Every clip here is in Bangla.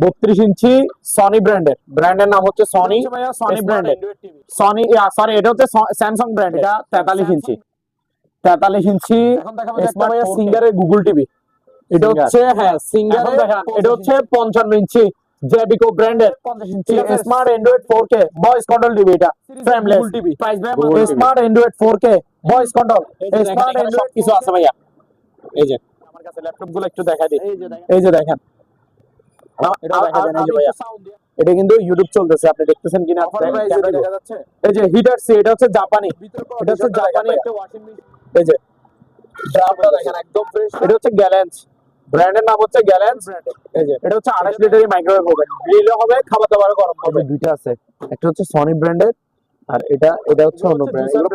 32 ইঞ্চি সনি ব্র্যান্ডের নাম হচ্ছে সনি। সনি ব্র্যান্ডের সনি, সরি এটা হচ্ছে স্যামসাং ব্র্যান্ড। এটা 43 ইঞ্চি 43 ইঞ্চি স্মার্ট সিঙ্গারের গুগল টিভি। এটা হচ্ছে হ্যাঁ সিঙ্গারের, এটা হচ্ছে 55 ইঞ্চি জেবিকো ব্র্যান্ডের 50 inch smart android 4K voice control TV. এটা ফ্রেমলেস টিভি, প্রাইস ভাই smart android 4K voice control smart android কিছু আছে ভাইয়া। এই যে আমার কাছে ল্যাপটপ গুলো একটু দেখাই দিই। এই যে দেখেন, এটা দেখা যায় না যে ভাইয়া, এটা কিন্তু ইউটিউব চলতেছে, আপনি দেখতেছেন কিনা দেখা যাচ্ছে। এই যে হিটার সি, এটা হচ্ছে জাপানি, এটা হচ্ছে জাপানি একটা ওয়াশিং মেশিন। এই যে ড্রাফটটা দেখেন একদম ফ্রেশ। এটা হচ্ছে গ্যালেন্স ব্র্যান্ডের নাম হচ্ছে গ্যালেন্স। এই যে এটা হচ্ছে 28 লিটারের মাইক্রোওয়েভ ওভেন, গ্রিলও হবে, খাবার দাবার গরম হবে। দুইটা আছে, একটা হচ্ছে সনি ব্র্যান্ডের আর এটা হচ্ছে অন্য ব্র্যান্ড। এগুলো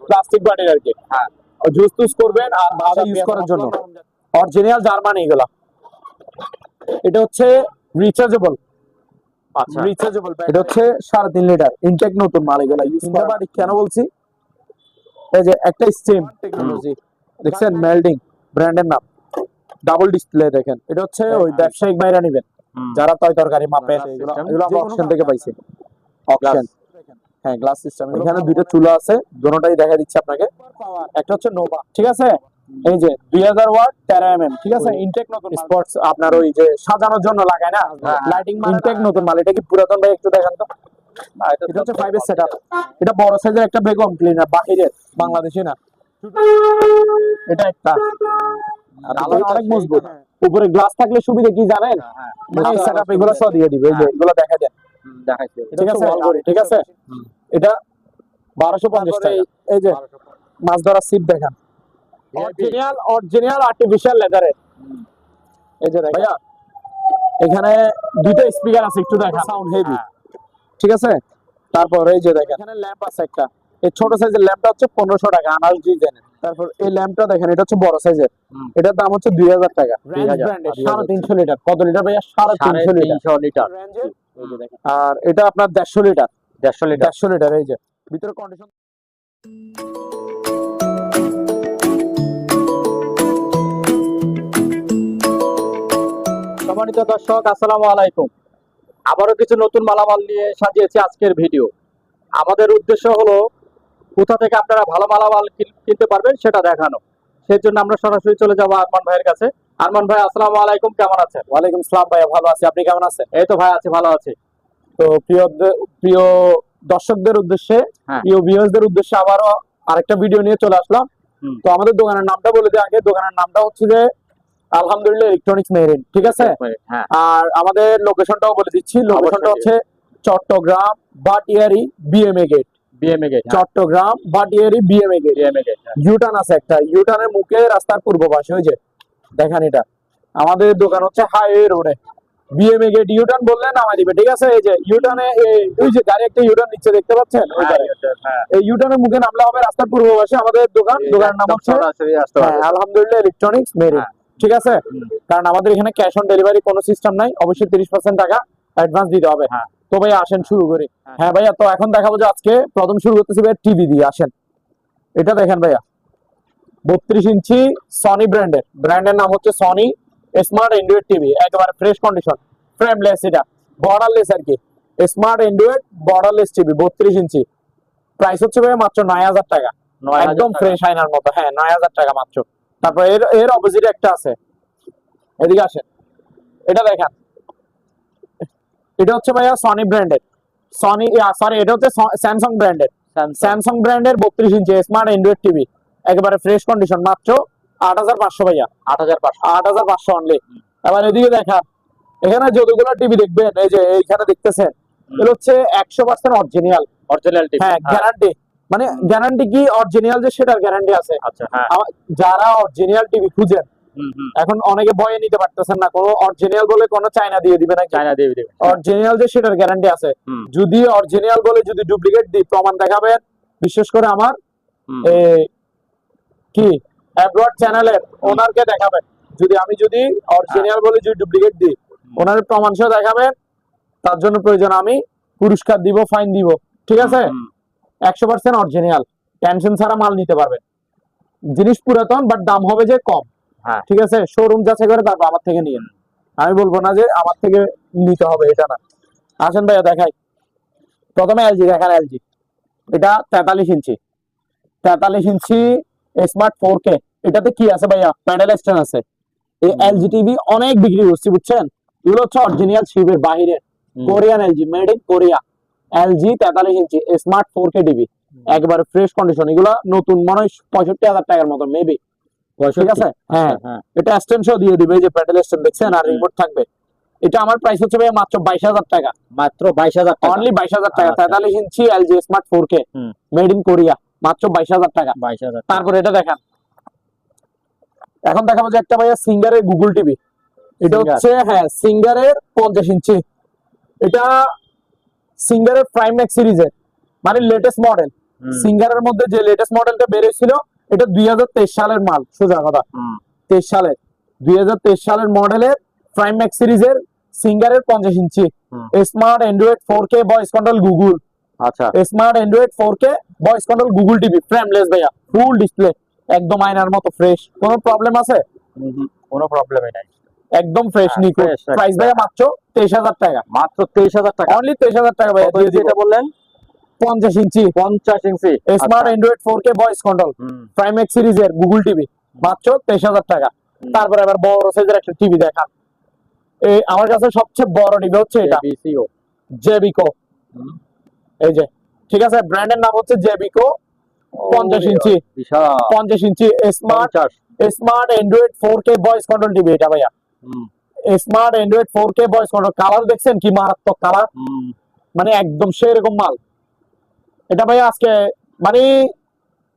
প্লাস্টিক বাটির আর কি, হ্যাঁ জুস টুস করবেন আর ভালো ইউজ করার জন্য। অরিজিনাল জার্মানি এগুলা। এটা হচ্ছে রিচার্জেবল, আচ্ছা রিচার্জেবল। এটা হচ্ছে 3.5 লিটার ইনটেক নতুন মাল। এগুলা ইউজ করা বাড়ি কেন বলছি, এই যে একটা স্টিম টেকনোলজি দেখছেন, মেল্টিং ব্র্যান্ডের নাম, ডাবল ডিসপ্লে দেখেন। এটা হচ্ছে ওই ব্যবসায়িক বাইরে নেবেন যারা তরকারি মাপেন, এগুলো আমরা অকশন থেকে পাইছি। অকশন, হ্যাঁ গ্লাস সিস্টেম। এখানে দুইটা চুলা আছে, দুটোটাই দেখা দিচ্ছি আপনাকে। একটা হচ্ছে নোভা, ঠিক আছে, এই যে 2000 ওয়াট 13 mm, ঠিক আছে, ইনটেক নতুন স্পটস আপনার ওই যে সাজানোর জন্য লাগায় না লাইটিং, ইনটেক নতুন মাল। এটা কি পুরাতন ভাই একটু দেখান তো। এটা হচ্ছে 5 এর সেটআপ। এটা বড় সাইজের একটা বেগম ক্লিনার, বাহিরের, বাংলাদেশি না। এটা একটা আর অনেক মজবুত। উপরে গ্লাস থাকলে সুবিধা কি জানেন, মানে সেটআপ এগুলো সব দিয়ে দিবে। এই যে এগুলো দেখা যায়, দেখাইছে, ঠিক আছে ওয়ালগড়ি, ঠিক আছে। এটা 1250 টাকা। এই যে মাছ ধরা সিপ দেখেন, অরিজিনাল আর্টিফিশিয়াল লেদারের। এই যে ভাইয়া এখানে দুইটা স্পিকার আছে, একটু দেখা, সাউন্ড হেভি, ঠিক আছে। তারপর এই যে দেখেন এখানে ল্যাম্প আছে একটা, এই ছোট সাইজের ল্যাম্পটা হচ্ছে 1500 টাকা আনাল ডিজাইনের। তারপর এই ল্যাম্পটা দেখেন, এটা হচ্ছে বড় সাইজের, এটার দাম হচ্ছে 2000 টাকা। 350 লিটার, কত লিটার ভাইয়া? 350 লিটার। আর এটা আপনার 150 লিটার, 150 লিটার। এই যে ভিতরে কন্ডিশন। সম্মানিত দর্শক, আসসালামু আলাইকুম। আবারও কিছু নতুন মালামাল নিয়ে সাজিয়েছি আজকের ভিডিও। আমাদের উদ্দেশ্য হলো কোথা থেকে আপনারা ভালো মালামাল কিনতে পারবেন সেটা দেখানো। সেই জন্য আমরা সরাসরি চলে যাবো আরমান ভাইয়ের কাছে। আরমান ভাই, আসসালামু আলাইকুম, কেমন আছেন? ওয়ালাইকুম আসসালাম ভাইয়া, ভালো আছি, আপনি কেমন আছেন? এই তো ভাই আছি, ভালো আছি। তো প্রিয় দর্শকদের উদ্দেশ্যে, প্রিয় ভিউয়ারদের উদ্দেশ্যে আবারও আরেকটা ভিডিও নিয়ে চলে আসলাম। তো আমাদের দোকানের নামটা বলে দিই আগে। দোকানের নামটা হচ্ছে যে আলহামদুলিল্লাহ ইলেকট্রনিক্স মেরিন, ঠিক আছে। আর আমাদের লোকেশনটাও বলে দিচ্ছি। লোকেশনটা হচ্ছে Chittagong Bhatiari BMA gate, Chittagong Bhatiari BMA gate. U turn আছে একটা, ইউটার্নের মুখে রাস্তার পূর্ব পাশে, ওই যে দেখেন এটা আমাদের দোকান হচ্ছে হাইওয়ে রোডে। বিএমএ গেট ইউটার্ন বললে নামাই দিবে, ঠিক আছে। এই যে ইউটার্নে ওই যে গাড়ি একটা ইউটার্ন নিচে দেখতে পাচ্ছেন, এই ইউটার্নের মুখে নামলে হবে রাস্তার পূর্ব পাশে আমাদের দোকান। দোকানের নাম হচ্ছে আলহামদুলিল্লাহ ইলেকট্রনিক্স মেরিন, ঠিক আছে। কারণ আমাদের এখানে ক্যাশ অন ডেলিভারি কোনো সিস্টেম নাই, অবশ্যই 30% টাকা অ্যাডভান্স দিতে হবে। তো ভাই আসেন শুরু করি। হ্যাঁ ভাইয়া, তো এখন দেখাবো যে আজকে প্রথম শুরু করতেছি ভাইয়া টিভি দিয়ে। আসেন, এটা দেখেন ভাইয়া 32 ইঞ্চি সনি ব্র্যান্ডের নাম হচ্ছে সনি স্মার্ট অ্যান্ড্রয়েড টিভি, একেবারে ফ্রেশ কন্ডিশন, ফ্রেমলেস, এটা বর্ডারলেস আর কি, স্মার্ট অ্যান্ড্রয়েড বর্ডারলেস টিভি 32 ইঞ্চি। প্রাইস হচ্ছে ভাইয়া মাত্র 9000 টাকা, একদম ফ্রেশ আয়নার মতো। হ্যাঁ 9000 টাকা মাত্র। তারপর এর অপোজিটে একটা আছে, এদিকে আসেন, এটা দেখেন, এটা হচ্ছে ভাইয়া সনি ব্র্যান্ডের, সরি এটা হচ্ছে স্যামসাং ব্র্যান্ডের, 32 ইঞ্চি স্মার্ট অ্যান্ড্রয়েড টিভি, একেবারে ফ্রেশ কন্ডিশন, মাত্র 8500 ভাইয়া, 8500 অনলি। এবার এদিকে দেখা, এখানে যতগুলো টিভি দেখবেন, এই যে এইখানে দেখতেছেন, এগুলো হচ্ছে 100% অরিজিনাল টিভি। হ্যাঁ গ্যারান্টি, মানে গ্যারান্টি কি অরিজিনাল যে সেটার গ্যারান্টি আছে। আচ্ছা হ্যাঁ, যারা অরিজিনাল টিভি খুঁজেন, এখন অনেকে ভয়ে নিতে পারতেছেন না, কোনো অরিজিনাল বলে কোনো চায়না দিয়ে দিবে না, চায়না দিয়ে দিবে। অরিজিনাল যে সেটার গ্যারান্টি আছে। যদি অরিজিনাল বলে যদি ডুপ্লিকেট দিই, প্রমাণ দেখাবেন। বিশেষ করে আমার কি অ্যাব্রড চ্যানেলের ওনারকে দেখাবেন, যদি অরিজিনাল বলে যদি ডুপ্লিকেট দিই, ওনার প্রমাণ সহ দেখাবেন। তার জন্য প্রয়োজন আমি পুরস্কার দিব, ফাইন দিব, ঠিক আছে। 100% অরিজিনাল, টেনশন ছাড়া মাল নিতে পারবেন। জিনিস পুরাতন বাট দাম হবে যে কম, ঠিক আছে। শোরুম যাচাই করে তারপর আমার থেকে নিয়েন। আমি বলবো না যে আমার থেকে নিতে হবে, এটা না। আসেন ভাইয়া দেখাই। প্রথমে এলজি দেখান, এলজি এটা 43 ইঞ্চি, 43 ইঞ্চি স্মার্ট 4K। এটাতে কি আছে ভাইয়া? প্যাডেল স্ট্যান্ড আছে। এই এলজি টিভি অনেক বিক্রি করছি বুঝছেন, এগুলো হচ্ছে অরিজিনাল শিপের বাহিরে, Korean LG, made in Korea. LG 43 inch smart 4K TV, একবারে ফ্রেশ কন্ডিশন। এগুলো নতুন মনে হয় 65,000 টাকার মতো মেবি, ঠিক আছে? হ্যাঁ, এটা স্ট্যান্ড সহ দিয়ে দিবে, এই যে প্যাডেল স্ট্যান্ড দেখছেন, আর রিমোট থাকবে। এটা আমার প্রাইস হচ্ছে ভাই মাত্র 22,000 টাকা, মাত্র 22,000 টাকা, অনলি 22,000 টাকা। 43 inch LG smart 4K made in Korea, মাত্র 22,000 টাকা। 22,000। তারপর এটা দেখান। এখন দেখাবো যে একটা ভাইয়া সিঙ্গারের গুগল টিভি। এটা হচ্ছে হ্যাঁ সিঙ্গারের 50 ইঞ্চি। এটা সিঙ্গারের প্রাইম ম্যাক্স সিরিজের মানে লেটেস্ট মডেল। সিঙ্গারের মধ্যে যে লেটেস্ট মডেলটা বের হয়েছিল এটা 2023 সালের মাল, সোজা কথা 23 সালের, 2023 সালের মডেলের প্রাইম ম্যাক্স সিরিজের সিঙ্গারের 50 inch smart android 4K voice control Google. আচ্ছা, smart android 4K voice control Google TV, frameless ভাইয়া, ফুল ডিসপ্লে, একদম আয়নার মতো ফ্রেশ। কোনো প্রবলেম আছে? কোনো প্রবলেমই নাই, একদম ফ্রেশ নিকো। প্রাইস ভাইয়া মাত্র 23,000 টাকা, মাত্র 23,000 টাকা, অনলি 23,000 টাকা ভাইয়া। যেটা বললেন 50 inch 50 inch smart android 4K voice control prime X সিরিজের গুগল টিভি, মাত্র 23,000 টাকা। তারপরে আবার বড় সাইজের একটা টিভি দেখান। এই আমার কাছে সবচেয়ে বড় টিভি হচ্ছে এটা, জেবিকো। এই যে, ঠিক আছে, ব্র্যান্ডের নাম হচ্ছে জেবিকো। 50 inch, 50 inch smart smart android 4K voice control TV এটা ভাইয়া। Smart android 4K voice control, colour দেখছেন কি মারাত্মক কালার, মানে একদম সেরকম মাল। এটা ভাইয়া আজকে মানে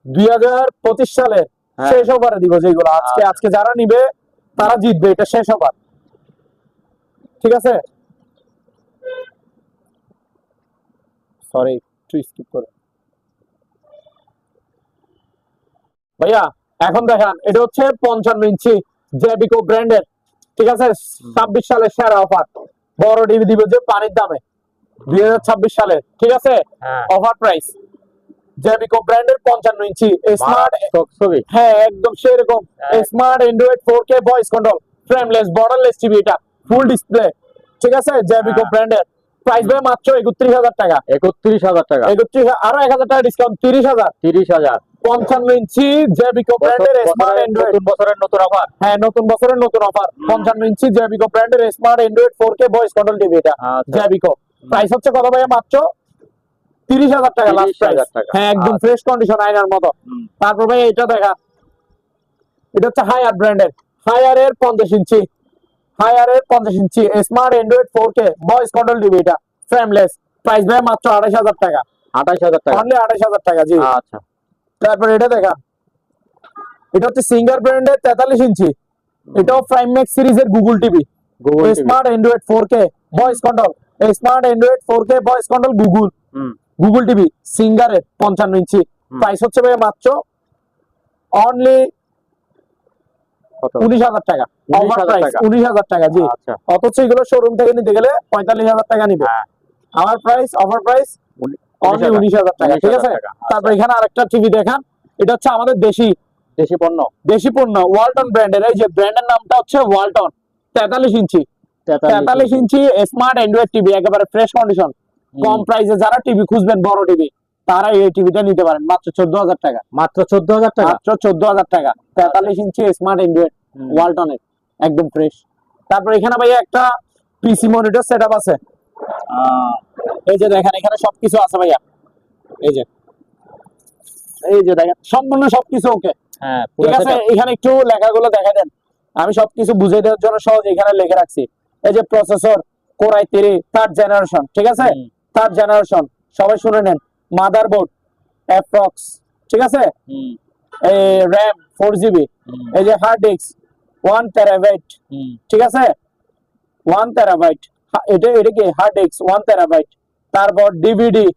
2025 সালে শেষ ওভারে দিব যেগুলো, আজকে যারা নিবে তারা জিতবে, এটা শেষ ওভার, ঠিক আছে? সরি একটু স্কিপ করে ভাইয়া। এখন দেখান, এটা হচ্ছে 55 ইঞ্চি জেবিকো ব্র্যান্ডের, ঠিক আছে? 26 সালের সেরা অফার, বড় টিভি দিব যে পানির দামে 2026 সালের, ঠিক আছে? অফার প্রাইস জেবিকো ব্র্যান্ডের 55 ইঞ্চি স্মার্ট, হ্যাঁ একদম সেরকম smart android 4K voice control frameless borderless TV, এটা ফুল ডিসপ্লে, ঠিক আছে? জেবিকো ব্র্যান্ডের প্রাইস ভাই মাত্র 31,000 টাকা, 31,000 টাকা, 31, আরো 1,000 টাকা ডিসকাউন্ট, 30,000। 55 ইঞ্চি জেবিকো ব্র্যান্ডের স্মার্ট অ্যান্ড্রয়েড, নতুন বছরের নতুন অফার, হ্যাঁ নতুন বছরের নতুন অফার। 55 ইঞ্চি জেবিকো ব্র্যান্ডের smart android 4K voice control TV, এটা জেবিকো। প্রাইস হচ্ছে কত ভাইয়া? মাত্র 30,000 টাকা লাস্ট প্রাইস, হ্যাঁ একদম ফ্রেশ কন্ডিশন আয়নার মতো। তারপর ভাই এটা দেখা, এটা হচ্ছে হায়ার ব্র্যান্ডের, হায়ারের 50 ইঞ্চি, হায়ারের 50 inch smart android 4K voice control TV, এটা ফ্রেমলেস। প্রাইস ভাই মাত্র 28,000 টাকা, 28,000 টাকা, অনলি 28,000 টাকা, জি। আচ্ছা, তারপর এটা দেখা, এটা হচ্ছে সিঙ্গার ব্র্যান্ডের 43 ইঞ্চি, এটাও প্রাইম ম্যাক্স সিরিজের Google TV, smart android 4K voice control, smart android 4K voice control Google, Google TV সিঙ্গারের 55 ইঞ্চি। প্রাইস হচ্ছে ভাই মাত্র অনলি 19,000 টাকা, অফার প্রাইস 19,000 টাকা, জি। অথচ এগুলো শোরুম থেকে নিতে গেলে 45,000 টাকা নিবে, আমার প্রাইস অফার প্রাইস অনলি 19,000 টাকা, ঠিক আছে? তারপর এখানে আরেকটা টিভি দেখান, এটা হচ্ছে আমাদের দেশি পণ্য ওয়ালটন ব্র্যান্ডের। এই যে ব্র্যান্ডের নামটা হচ্ছে ওয়ালটন, 43 ইঞ্চি 43 ইঞ্চি স্মার্ট অ্যান্ড্রয়েড টিভি, একেবারে ফ্রেশ কন্ডিশন। কম প্রাইসে যারা টিভি খুঁজবেন বড় টিভি, তারা এই টিভিটা নিতে পারেন মাত্র 14,000 টাকা, মাত্র 14,000 টাকা, মাত্র 14,000 টাকা। 43 ইঞ্চি স্মার্ট অ্যান্ড্রয়েড ওয়ালটনের, একদম ফ্রেশ। তারপর এখানে ভাইয়া একটা পিসি মনিটর সেটআপ আছে, এই যে দেখেন এখানে সবকিছু আছে ভাইয়া, এই যে দেখেন সম্পূর্ণ সবকিছু ওকে, হ্যাঁ ঠিক আছে? এখানে একটু লেখাগুলো দেখা দেন, আমি সবকিছু বুঝিয়ে দেওয়ার জন্য সহজ এখানে লিখে রাখছি। এই যে processor Core i3 third generation, ঠিক আছে? থার্ড জেনারেশন, সবাই শুনে নেন। মাদারবোর্ড অ্যাপ্রক্স, ঠিক আছে? এই RAM 4GB, এই যে হার্ড ডিস্ক 1 টেরাবাইট, ঠিক আছে? 1 টেরাবাইট, এটা কি হার্ড ডিস্ক 1 টেরাবাইট। তারপর ডিভিডি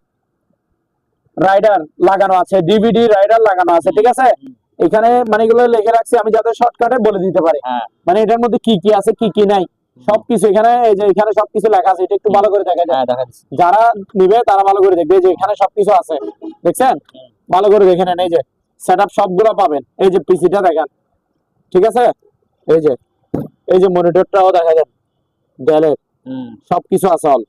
রাইডার লাগানো আছে, ডিভিডি রাইডার লাগানো আছে, ঠিক আছে? এখানে মানে এগুলো লিখে রাখছি আমি যাতে শর্টকাটে বলে দিতে পারি, মানে এটার মধ্যে কি কি আছে কি কি নাই সবকিছু এখানে, এই যে এখানে সবকিছু লেখা আছে, এটা একটু ভালো করে দেখা যায়, যারা নিবে তারা ভালো করে দেখবে, যে এখানে সবকিছু আছে, দেখছেন? ভালো করে দেখে নেন, এই যে সেটআপ সবগুলো পাবেন। এই যে পিসিটা দেখেন, ঠিক আছে? এই যে মনিটরটাও দেখা যায়, ডেলের সবকিছু আছে অল।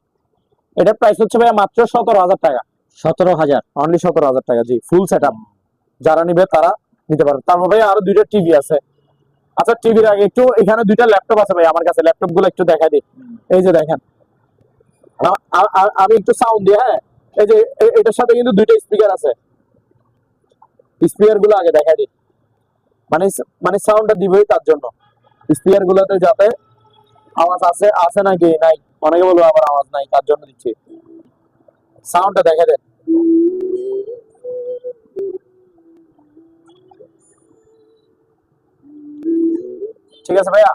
এটার প্রাইস হচ্ছে ভাইয়া মাত্র 17,000 টাকা। 17,000 অনলি 17,000 টাকা, জি ফুল সেটআপ। যারা নিবে তারা নিতে পারে। তারপর ভাই আরো দুইটা টিভি আছে। আচ্ছা টিভির আগে একটু এখানে দুইটা ল্যাপটপ আছে ভাই আমার কাছে, ল্যাপটপ গুলো একটু দেখাই দিই। এই যে দেখেন, আমি একটু সাউন্ড দিই। হ্যাঁ, এই যে এটার সাথে কিন্তু দুইটা স্পিকার আছে। স্পিকার গুলো আগে দেখাই দিই, মানে মানে সাউন্ডটা দিবই তার জন্য। স্পিকার গুলোতে যাতে আওয়াজ আছে নাকি নাই, অনেকে বলবো আবার আওয়াজ নাই, তার জন্য দিচ্ছি। সাউন্ডটা দেখে দেন। ঠিক আছে ভাইয়া,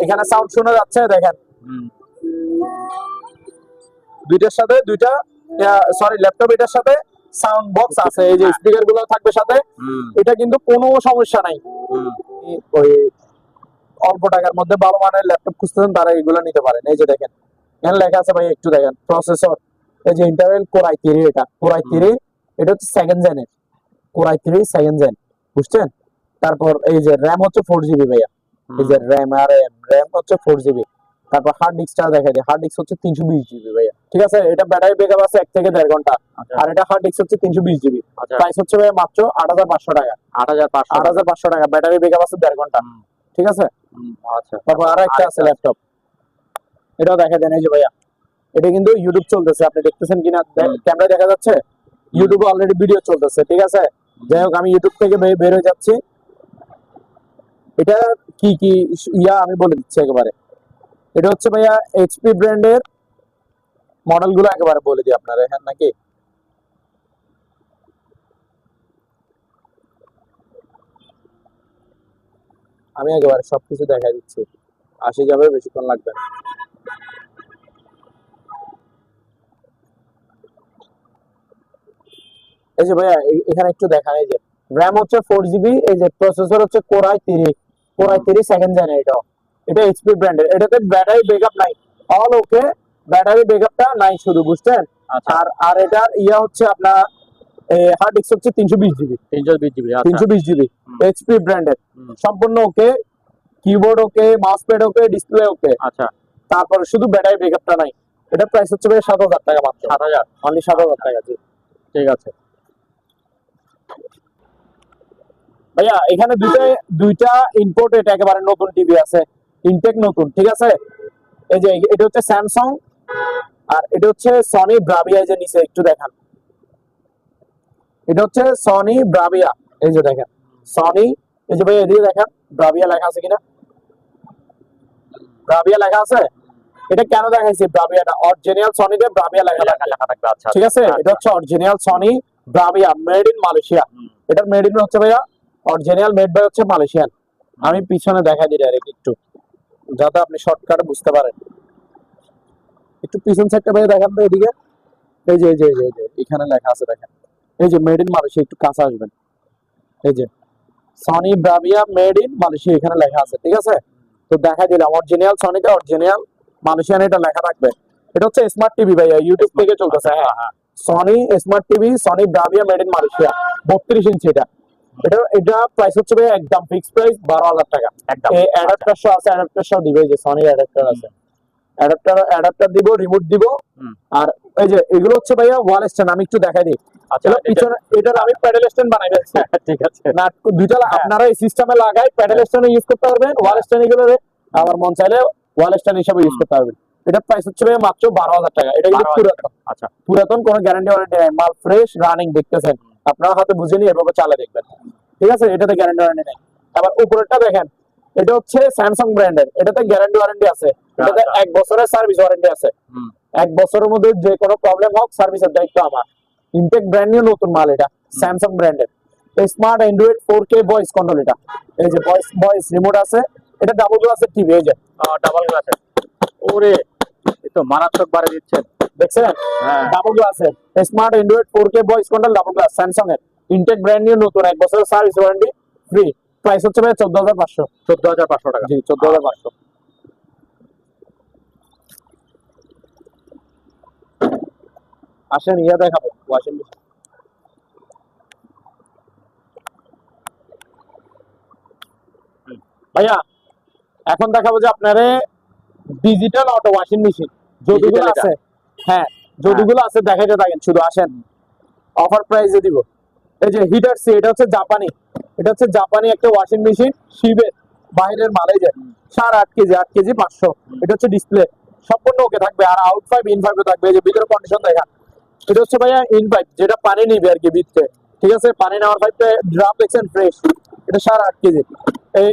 এখানে সাউন্ড শোনা যাচ্ছে দেখেন। দুইটার সাথে দুইটা, সরি ল্যাপটপ এটার সাথে সাউন্ড বক্স আছে। এই যে স্পিকার গুলো থাকবে সাথে, এটা কিন্তু কোনো সমস্যা নাই। ওই অল্প টাকার মধ্যে ভালো মানের ল্যাপটপ খুঁজতেছেন তারা এগুলো নিতে পারেন। এই যে দেখেন এখানে লেখা আছে ভাই, একটু দেখেন প্রসেসর। এই যে ইন্টেল কোর i3, এটা কোর i3, এটা হচ্ছে সেকেন্ড জেনের কোর i3 সেকেন্ড জেন, বুঝছেন? তারপর এই যে র্যাম হচ্ছে 4GB ভাইয়া, এই যে র্যাম হচ্ছে 4GB। তারপর হার্ড ডিস্কটা দেখা যায়, হার্ড ডিস্ক হচ্ছে 320GB ভাইয়া। ঠিক আছে, এটা ব্যাটারি ব্যাকআপ আছে 1 থেকে 1.5 ঘন্টা। আর এটা হার্ড ডিস্ক হচ্ছে 320GB। প্রাইস হচ্ছে ভাইয়া মাত্র 8,500 টাকা। 8,500 টাকা, ব্যাটারি ব্যাকআপ আছে 1.5 ঘন্টা। ঠিক আছে। আচ্ছা, তারপর আরো একটা আছে ল্যাপটপ, এটাও দেখা দেন। এই যে ভাইয়া, এটা কিন্তু ইউটিউব চলতেছে, আপনি দেখতেছেন কিনা ক্যামেরা দেখা যাচ্ছে, ইউটিউবে অলরেডি ভিডিও চলতেছে। ঠিক আছে, যাই হোক আমি ইউটিউব থেকে বের হয়ে যাচ্ছি। এটা কি কি আমি বলে দিচ্ছি একেবারে। এটা হচ্ছে ভাইয়া এইচপি ব্র্যান্ডের মডেল গুলো একেবারে বলে দিই আপনারা, হ্যাঁ নাকি? আমি একেবারে সবকিছু দেখাই দিচ্ছি, আসে যাবে, বেশিক্ষণ লাগবে না। এই যে ভাইয়া এখানে একটু দেখান, এই যে র্যাম হচ্ছে 4GB, এই যে প্রসেসর হচ্ছে কোর i3 সেকেন্ড জেন। এটা এইচপি ব্র্যান্ডের। এটাতে ব্যাটারি ব্যাকআপ নাই, অল ওকে, ব্যাটারি ব্যাকআপটা নাই শুধু, বুঝছেন? আর আর এটার হচ্ছে আপনার হার্ড ডিস্ক হচ্ছে 320GB। 320GB এইচপি ব্র্যান্ডের, সম্পূর্ণ ওকে, কিবোর্ড ওকে, মাউস প্যাড ওকে, ডিসপ্লে ওকে। আচ্ছা, তারপর শুধু ব্যাটারি ব্যাকআপটা নাই। এটা প্রাইস হচ্ছে ভাই 7,000 টাকা মাত্র। 7,000, অনলি 7,000 টাকা। জি ঠিক আছে ভাইয়া, এখানে দুইটা ইম্পোর্টেড একেবারে নতুন টিভি আছে, ইনটেক নতুন। ঠিক আছে, এই যে এটা হচ্ছে স্যামসাং, আর এটা হচ্ছে সনি ব্রাভিয়া। যে নিচে একটু দেখান, এটা হচ্ছে সনি ব্রাভিয়া। এই যে দেখেন সনি, এই যে ভাই এদিকে দেখেন ব্রাভিয়া লেখা আছে কিনা, ব্রাভিয়া লেখা আছে। এটা কেন দেখাইছি, ব্রাভিয়াটা অরিজিনাল সনিতে ব্রাভিয়া লেখা থাকবে। আচ্ছা ঠিক আছে, এটা হচ্ছে original Sony Bravia, made in Malaysia. এটার মেড ইন হচ্ছে ভাইয়া অরিজিনাল, মেড বাই হচ্ছে মালয়েশিয়ান। আমি পিছনে দেখাই দিই ডাইরেক্ট একটু, যাতে আপনি শর্টকাটে বুঝতে পারেন। একটু পিছন সাইডটা ভাই দেখান তো এদিকে। এই যে এখানে লেখা আছে দেখেন, এই যে মেড ইন মালয়েশিয়া, একটু কাছে আসবেন। এই যে Sony Bravia made in Malaysia এখানে লেখা আছে। ঠিক আছে, তো দেখা দিলাম অরিজিনাল সনিতে অরিজিনাল মালয়েশিয়ান এটা লেখা থাকবে। এটা হচ্ছে স্মার্ট টিভি ভাইয়া, ইউটিউব থেকে চলতেছে। হ্যাঁ, Sony smart TV, Sony Bravia made in Malaysia, 32 ইঞ্চি। এটা প্রাইস হচ্ছে ভাই একদম ফিক্স প্রাইস 12,000 টাকা। এই অ্যাডাপ্টার সহ আছে, অ্যাডাপ্টার সহ দিবে, যে সনির অ্যাডাপ্টার আছে, অ্যাডাপ্টার দিব, রিমোট দিব। আর এই যে এগুলো হচ্ছে ভাইয়া ওয়াল স্ট্যান্ড, আমি একটু দেখাই দিই। আচ্ছা, পিছনে এটার আমি প্যাডেল স্ট্যান্ড বানাই দিচ্ছি। ঠিক আছে, না দুইটা আপনারা এই সিস্টেমে লাগাই প্যাডেল স্ট্যান্ড ইউজ করতে পারবেন, ওয়াল স্ট্যান্ড এগুলো আবার মন চাইলে ওয়াল স্ট্যান্ড হিসেবে ইউজ করতে পারবেন। এটা প্রাইস হচ্ছে ভাই মাত্র 12,000 টাকা। এটা কিন্তু পুরাতন। আচ্ছা, পুরাতন, কোনো গ্যারান্টি ওয়ারেন্টি নাই, মাল ফ্রেশ রানিং দেখতেছেন, আপনারা হাতে বুঝে নিয়ে এভাবে চালা দেখবেন। ঠিক আছে, এটাতে গ্যারান্টি ওয়ারেন্টি নেই। আবার উপরেরটা দেখেন, এটা হচ্ছে স্যামসাং ব্র্যান্ডের, এটাতে গ্যারান্টি ওয়ারেন্টি আছে, এটাতে 1 বছরের সার্ভিস ওয়ারেন্টি আছে। 1 বছরের মধ্যে যে কোনো প্রবলেম হোক সার্ভিসের দায়িত্ব আমার। ইনটেক ব্র্যান্ড নিউ নতুন মাল, এটা স্যামসাং ব্র্যান্ডের। Smart android 4K voice control. এটা এই যে ভয়েস রিমোট আছে, এটা ডাবল গ্লাসের টিভি। এই যে ডাবল গ্লাসের, ওরে এই তো মারাত্মক বাড়ি দিচ্ছেন, দেখছেন? ডাবল গ্লাসের smart android 4K voice control, double glass, Samsung এর, ইনটেক ব্র্যান্ড নিউ নতুন, 1 বছরের সার্ভিস ওয়ারেন্টি ফ্রি। প্রাইস হচ্ছে ভাই 14,500। 14,500 টাকা। জি 14,500। আসেন দেখাবো ওয়াশিং মেশিন। ভাইয়া এখন দেখাবো যে আপনারে ডিজিটাল অটো ওয়াশিং মেশিন যতগুলো Digital এটা? আছে, হ্যাঁ যতগুলো আছে দেখাইতে থাকেন, শুধু আসেন অফার প্রাইসে দিব। এই যে হিটার সি, এটা হচ্ছে জাপানি, এটা হচ্ছে জাপানি একটা ওয়াশিং মেশিন, শিবের বাইরের মালে যায় 8.5 কেজি, 8 কেজি 500। এটা হচ্ছে ডিসপ্লে সম্পূর্ণ ওকে থাকবে, আর আউট 5 ইন 5 থাকবে। এই যে ভিতরে কন্ডিশন দেখা, এটা হচ্ছে ভাইয়া ইন পাইপ, যেটা পানি নিবে আর কি ভিতরে, ঠিক আছে। পানি নেওয়ার পাইপটা ড্রাম দেখছেন ফ্রেশ, এটা 8.5 কেজি।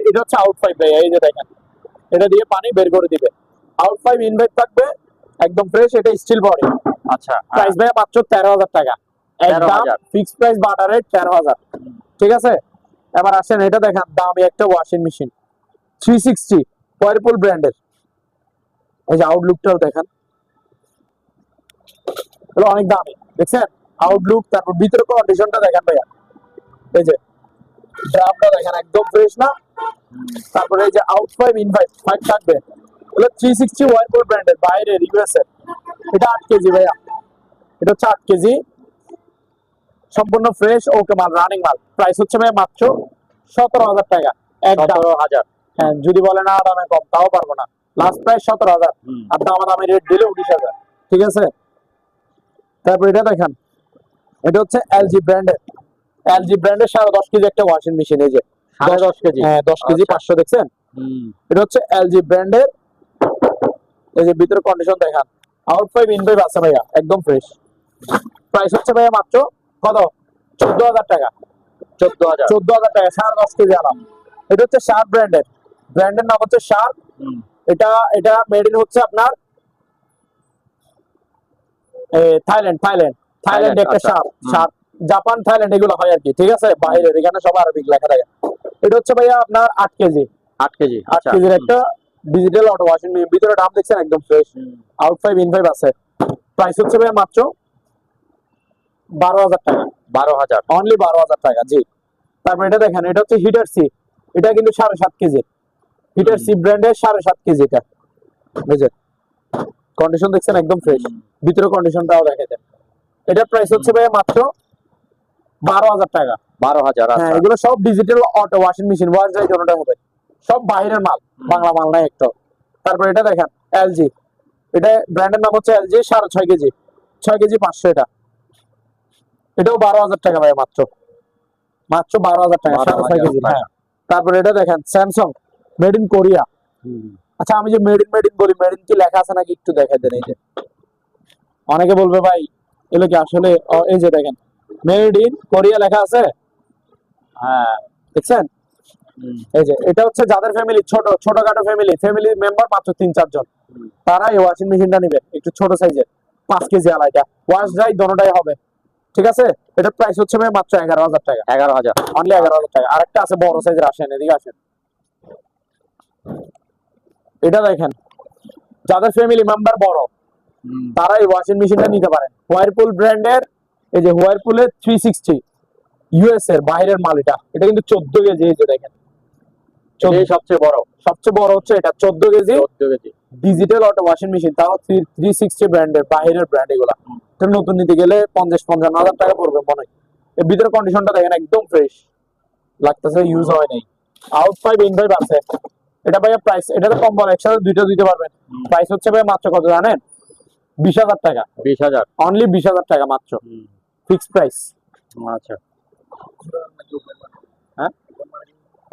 এটা হচ্ছে আউট পাইপ ভাইয়া, এই যে দেখেন, এটা দিয়ে পানি বের করে দিবে। আউট পাইপ ইন পাইপ থাকবে একদম ফ্রেশ। এটা স্টিল বডি। আচ্ছা, প্রাইস ভাইয়া মাত্র 13,000 টাকা, একদম 13,000 ফিক্সড প্রাইস, বাটার রেট 13,000, ঠিক আছে। এবার আসেন এটা দেখেন, দামি একটা ওয়াশিং মেশিন 360 ওয়ারপুল ব্র্যান্ডের। এই যে আউটলুকটাও দেখেন, এগুলো অনেক দামি, দেখছেন আউটলুক। তারপর ভিতরে কন্ডিশনটা দেখেন ভাইয়া, এই যে ড্রামটা দেখেন একদম ফ্রেশ না। তারপরে এই যে আউট 5 ইন 5 5 থাকবে, এগুলো 360 ওয়ারপুল ব্র্যান্ডের, বাইরে ইউএসএ। এটা 8 কেজি ভাইয়া, এটা হচ্ছে 8 কেজি, সম্পূর্ণ ফ্রেশ ওকে মাল, রানিং মাল। প্রাইস হচ্ছে ভাই মাত্র 17,000 টাকা, একদম। 17,000। হ্যাঁ, যদি বলেন আর দামে কম তাও পারবো না, লাস্ট প্রাইস 17,000। আর দামি রেট দিলে 19,000, ঠিক আছে। তারপর এটা দেখেন, এটা হচ্ছে এলজি ব্র্যান্ডের, এলজি ব্র্যান্ডের 10.5 কেজি একটা ওয়াশিং মেশিন। এই যে 10.5 কেজি? হ্যাঁ 10 কেজি আচ্ছা। 500, দেখছেন। এটা হচ্ছে এলজি ব্র্যান্ডের। এই যে ভিতরে কন্ডিশন দেখান, আউট 5 ইন 5 আছে ভাইয়া, একদম ফ্রেশ। প্রাইস হচ্ছে ভাইয়া মাত্র কত, 14,000 টাকা। 14,000। 14,000 টাকা 10.5 কেজি আলাম। এটা হচ্ছে শার্প ব্র্যান্ডের, ব্র্যান্ডের নাম হচ্ছে শার্প। এটা এটা মেড ইন হচ্ছে আপনার থাইল্যান্ড, থাইল্যান্ড একটা আচ্ছা। শার্প, শার্প জাপান থাইল্যান্ড এগুলো হয় আর কি, ঠিক আছে। বাইরের এখানে সব আরবিক লেখা থাকে। এটা হচ্ছে ভাইয়া আপনার 8 কেজি, 8 কেজি। 8 আচ্ছা। কেজির একটা ডিজিটাল অটো ওয়াশিং মেশিন। ভিতরে দাম দেখছেন একদম ফ্রেশ, আউট 5 ইন 5 আছে। প্রাইস হচ্ছে ভাইয়া মাত্র 12,000 টাকা, 12,000। অনলি 12,000 টাকা, জি। তারপর এটা দেখেন, এটা হচ্ছে হিটার সি, এটা কিন্তু 7.5 কেজি, হিটার সি ব্র্যান্ডের 7.5 কেজি। এটা বুঝলেন, কন্ডিশন দেখছেন একদম ফ্রেশ, ভিতরে কন্ডিশনটাও দেখে দেন। এটার প্রাইস হচ্ছে ভাই মাত্র 12,000 টাকা। 12,000। হ্যাঁ, আচ্ছা। এগুলো সব digital auto washing machine, wash dry দুটোটা হবে, সব বাইরের মাল, বাংলা মাল নাই একটা। তারপর এটা দেখেন এলজি, এটা ব্র্যান্ডের নাম হচ্ছে এলজি, 6.5 কেজি, 6 কেজি 500। এটাও 12,000 টাকা ভাই, মাত্র 12,000 টাকা, 6.5 কেজি। হ্যাঁ। তারপর এটা দেখেন স্যামসাং, মেড ইন কোরিয়া। আচ্ছা, আমি যে মেড ইন বলি, মেড ইন কি লেখা আছে নাকি একটু দেখাই দেন। এই যে অনেকে বলবে ভাই এগুলো কি আসলে, এই যে দেখেন মেড ইন কোরিয়া লেখা আছে, হ্যাঁ দেখছেন। এই যে এটা হচ্ছে যাদের ফ্যামিলি ছোটখাটো ফ্যামিলি মেম্বার মাত্র 3-4 জন, তারা এই ওয়াশিং মেশিনটা নেবেন, একটু ছোট সাইজের, 5 কেজি আলাইটা, ওয়াশ ড্রাই দোনোটাই হবে, ঠিক আছে। এটার প্রাইস হচ্ছে ভাই মাত্র 11,000 টাকা, 11,000। অনলি 11,000 টাকা। আরেকটা আছে বড় সাইজের, আসেন এদিকে আসেন। এটা দেখেন, যাদের ফ্যামিলি মেম্বার বড়, তারা এই ওয়াশিং মেশিনটা নিতে পারেন, ওয়ারপুল ব্র্যান্ডের। এই যে ওয়ারপুলের 360 ইউএস এর বাইরের মাল। এটা এটা কিন্তু 14 কেজি। এই যে দেখেন, এটাই সবচেয়ে বড় হচ্ছে এটা 14 KG 14 KG. Digital auto washing machine, তাও 360 ব্র্যান্ডের, বাইরের ব্র্যান্ড এগুলা। এটা নতুন নিতে গেলে 50-55 হাজার টাকা পড়বে মনে হয়। এর ভিতরে কন্ডিশনটা দেখেন একদম ফ্রেশ লাগতেছে, ইউজ হয় নাই। আউট 5 ইন 5 আছে। এটা ভাইয়া প্রাইস, এটা তো কম বড় একসাথে দুইটা দিতে পারবেন। প্রাইস হচ্ছে ভাই মাত্র কত জানেন, 20,000 টাকা, 20,000। অনলি 20,000 টাকা মাত্র, ফিক্সড প্রাইস। আচ্ছা। হ্যাঁ,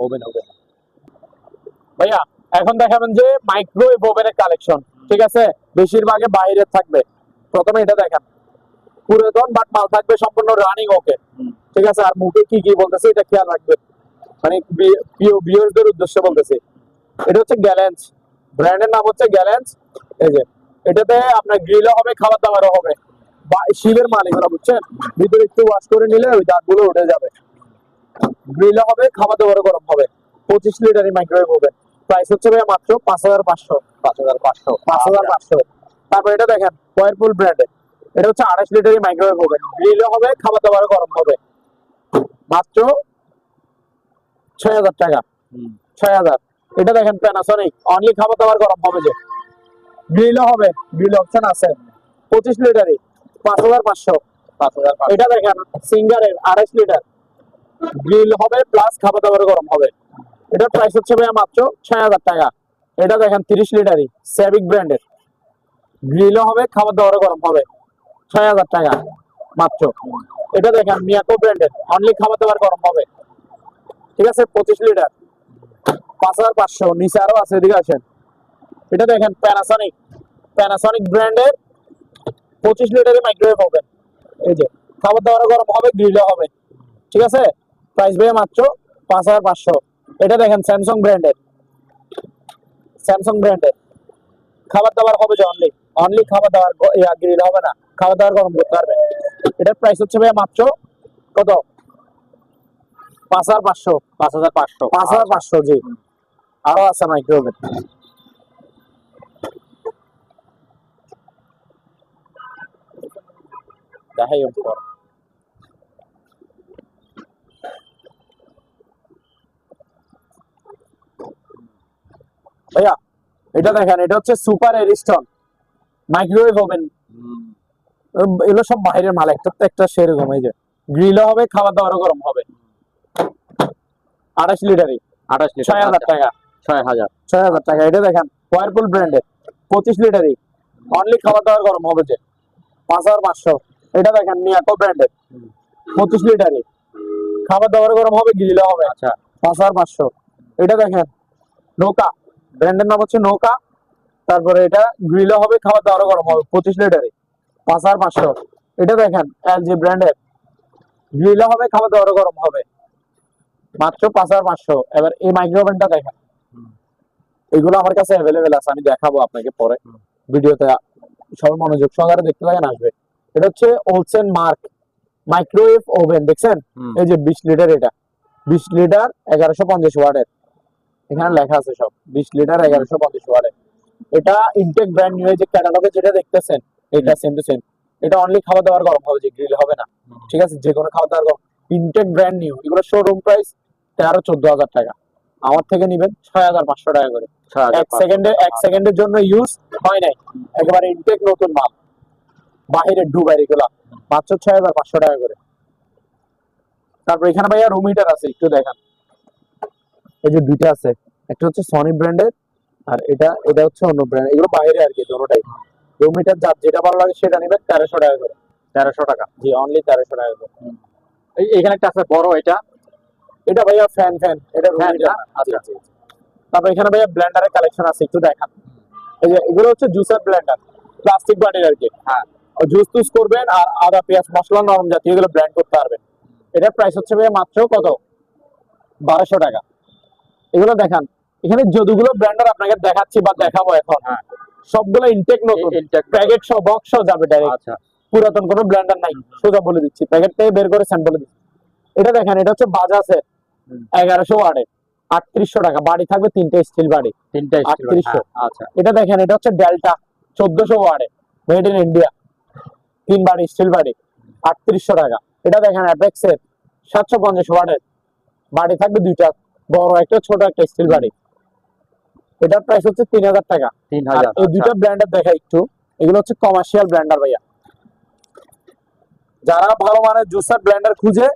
ওভেন ভাইয়া এখন দেখাবেন যে মাইক্রোওয়েভ ওভেনের কালেকশন, ঠিক আছে। বেশিরভাগে বাইরে থাকবে। প্রথমে এটা দেখেন, পুরাতন বাট মাল থাকবে সম্পূর্ণ রানিং ওকে, ঠিক আছে। আর মুখে কি কি বলতেছে এটা খেয়াল রাখবেন, মানে ভিউয়ারদের উদ্দেশ্যে বলতেছি। এটা হচ্ছে গ্যালেন্স, ব্র্যান্ডের নাম হচ্ছে গ্যালেন্স। এই যে এটাতে আপনার গ্রিলও হবে, খাবার দাবারও হবে, বা শিলের মাল এগুলো, বুঝছেন। ভিতরে একটু ওয়াশ করে নিলে ওই দাগগুলো উঠে যাবে। গ্রিলও হবে, খাবার দাবারও গরম হবে। 25 লিটারের মাইক্রোওয়েভ ওভেন। প্রাইস হচ্ছে ভাই মাত্র 5,500। 5,500। তারপর এটা দেখেন ওয়ারপুল ব্র্যান্ডের, এটা হচ্ছে 28 লিটারের মাইক্রোওয়েভ ওভেন, গ্রিলও হবে, খাবার দাবারও গরম হবে, মাত্র 6,000 টাকা। 6,000। এটা দেখেন প্যানাসনিক, অনলি খাবার দাবার গরম হবে, যে গ্রিলও হবে, গ্রিল অপশন আছে, 25 লিটারই, 5,500। এটা দেখেন সিঙ্গারের 28 লিটার, গ্রিল হবে প্লাস খাবার দাবার গরম হবে। এটার প্রাইস হচ্ছে ভাইয়া মাত্র 6,000 টাকা। এটা দেখেন 30 লিটারই সেভিক ব্র্যান্ডের, গ্রিলও হবে, খাবার দাবারও গরম হবে, 6000 টাকা মাত্র। এটা দেখেন মিয়াকো ব্র্যান্ডের, অনলি খাবার দাবার গরম হবে, ঠিক আছে, 25 লিটার 5500। নিচে আরো আছে, এদিকে আসেন। এটা দেখেন প্যানাসনিক, প্যানাসনিক ব্র্যান্ডের 25 লিটারের মাইক্রোওয়েভ ওভেন, এই যে খাবার দাবারও গরম হবে, গ্রিলও হবে, ঠিক আছে। প্রাইস ভাইয়া মাত্র 5500। এটা দেখেন স্যামসাং ব্র্যান্ডের, স্যামসাং ব্র্যান্ডের খাবার দাবার হবে যে অনলি, অনলি খাবার দাবার, গ্রিল হবে না, খাবার দাবার গরম করতে পারবে। এটার প্রাইস হচ্ছে ভাইয়া মাত্র কত? 5500। 5500। 5500, জি। আরো আছে মাইক্রোওভেন। দেখাই উপর। ভাইয়া এটা দেখেন, এটা হচ্ছে সুপার এরিস্টন মাইক্রোওয়েভ ওভেন। এগুলো সব বাইরের মাল, একটা তো একটা সেরকম। এই যে গ্রিলও হবে, খাবার দাবারও গরম হবে। 28 লিটারই, 28 লিটার, 6000 টাকা। 6000। 6000 টাকা। এটা দেখেন ওয়ারপুল ব্র্যান্ডের 25 লিটারই, অনলি খাবার দাবার গরম হবে যে 5500। এটা দেখেন মিয়াকো ব্র্যান্ডের 25 লিটারই, খাবার দাবার গরম হবে, গ্রিলও হবে, আচ্ছা 5500। এটা দেখেন নৌকা ব্র্যান্ডের নাম হচ্ছে নৌকা, তারপরে এটা গ্রিলও হবে, খাবার দাবারও গরম হবে, 25 লিটারই, 5500। এটা দেখেন এলজি ব্র্যান্ডের, গ্রিলও হবে, খাবার দাবারও গরম হবে, মাত্র 5500। এবার এই মাইক্রোওভেনটা দেখেন, এগুলো আমার কাছে অ্যাভেলেবেল আছে, আমি দেখাবো আপনাকে পরে ভিডিওতে, সবাই মনোযোগ সহকারে দেখতে থাকেন, আসবে। এটা হচ্ছে ওলসেন মার্ক মাইক্রোওয়েভ ওভেন, দেখছেন? এই যে 20 লিটার, এটা 20 লিটার 1150 ওয়াটের, এখানে লেখা আছে সব 20 লিটার 1150 ওয়াটের। এটা ইনটেক ব্র্যান্ড নিউ, যে ক্যাটালগে যেটা দেখতেছেন এটা সেম টু সেম। এটা অনলি খাবার দাবার গরম হবে, যে গ্রিল হবে না, ঠিক আছে, যে কোনো খাবার দাবার গরম। ইনটেক ব্র্যান্ড নিউ, এগুলো শোরুম প্রাইস 13-14 হাজার টাকা, আমার থেকে নিবেন 6500 টাকা করে। এক সেকেন্ডের জন্য ইউজ হয় নাই, একেবারে ইনটেক নতুন মাল, বাহিরে ডুবাই এগুলা, মাত্র 6500 টাকা করে। তারপর এখানে ভাইয়া রুম হিটার আছে, একটু দেখান। এই যে দুইটা আছে, একটা হচ্ছে সনি ব্র্যান্ডের, আর এটা এটা হচ্ছে অন্য ব্র্যান্ড, এগুলো বাইরে আর কি দুটোটাই। রুম হিটার যার যেটা ভালো লাগে সেটা নিবেন 1300 টাকা করে। 1300 টাকা, জি অনলি 1300 টাকা করে। এইখানে একটা আছে বড়, এটা এটা ভাইয়া ফ্যান, এটা রুম ফ্যান হিটার। না? আচ্ছা। তারপর এখানে ভাইয়া ব্লেন্ডারের কালেকশন আছে, একটু দেখান। এই যে এগুলো হচ্ছে জুসার ব্লেন্ডার, প্লাস্টিক বাটির আর কি। হ্যাঁ, জুস টুস করবেন, আর আদা পেঁয়াজ মশলা নরম জাতীয় এগুলো ব্লেন্ড করতে পারবেন। এটার প্রাইস হচ্ছে ভাইয়া মাত্র কত? 1200 টাকা। এগুলো দেখান, এখানে যতগুলো ব্লেন্ডার আপনাকে দেখাচ্ছি বা দেখাবো এখন, হ্যাঁ, সবগুলো ইনটেক নতুন, Intake প্যাকেট সহ বক্স সহ যাবে ডাইরেক্ট। আচ্ছা পুরাতন কোনো ব্লেন্ডার নাই, সোজা বলে দিচ্ছি, প্যাকেট থেকে বের করে স্যাম্পল দিচ্ছি। এটা দেখেন, এটা হচ্ছে বাজাজের 1100 ওয়াটে, 3800 টাকা। বাড়ি থাকবে 3টে স্টিল বাড়ি, 3টা 3800। আচ্ছা এটা দেখেন, এটা হচ্ছে ডেল্টা 1400 ওয়াটে, মেড ইন ইন্ডিয়া, 3 বাড়ি স্টিল বাড়ি, 3800 টাকা। এটা দেখেন অ্যাপেক্সের 750 ওয়াটের, বাড়ি থাকবে 2টা, বড় একটা ছোট একটা স্টিল বাড়ি। এটার প্রাইস হচ্ছে 3000 টাকা। 3000। এই দুইটা ব্র্যান্ডের দেখা একটু, এগুলো হচ্ছে কমার্শিয়াল ব্র্যান্ডার ভাইয়া। যারা ভালো মানের জুসার ব্লেন্ডার খুঁজে,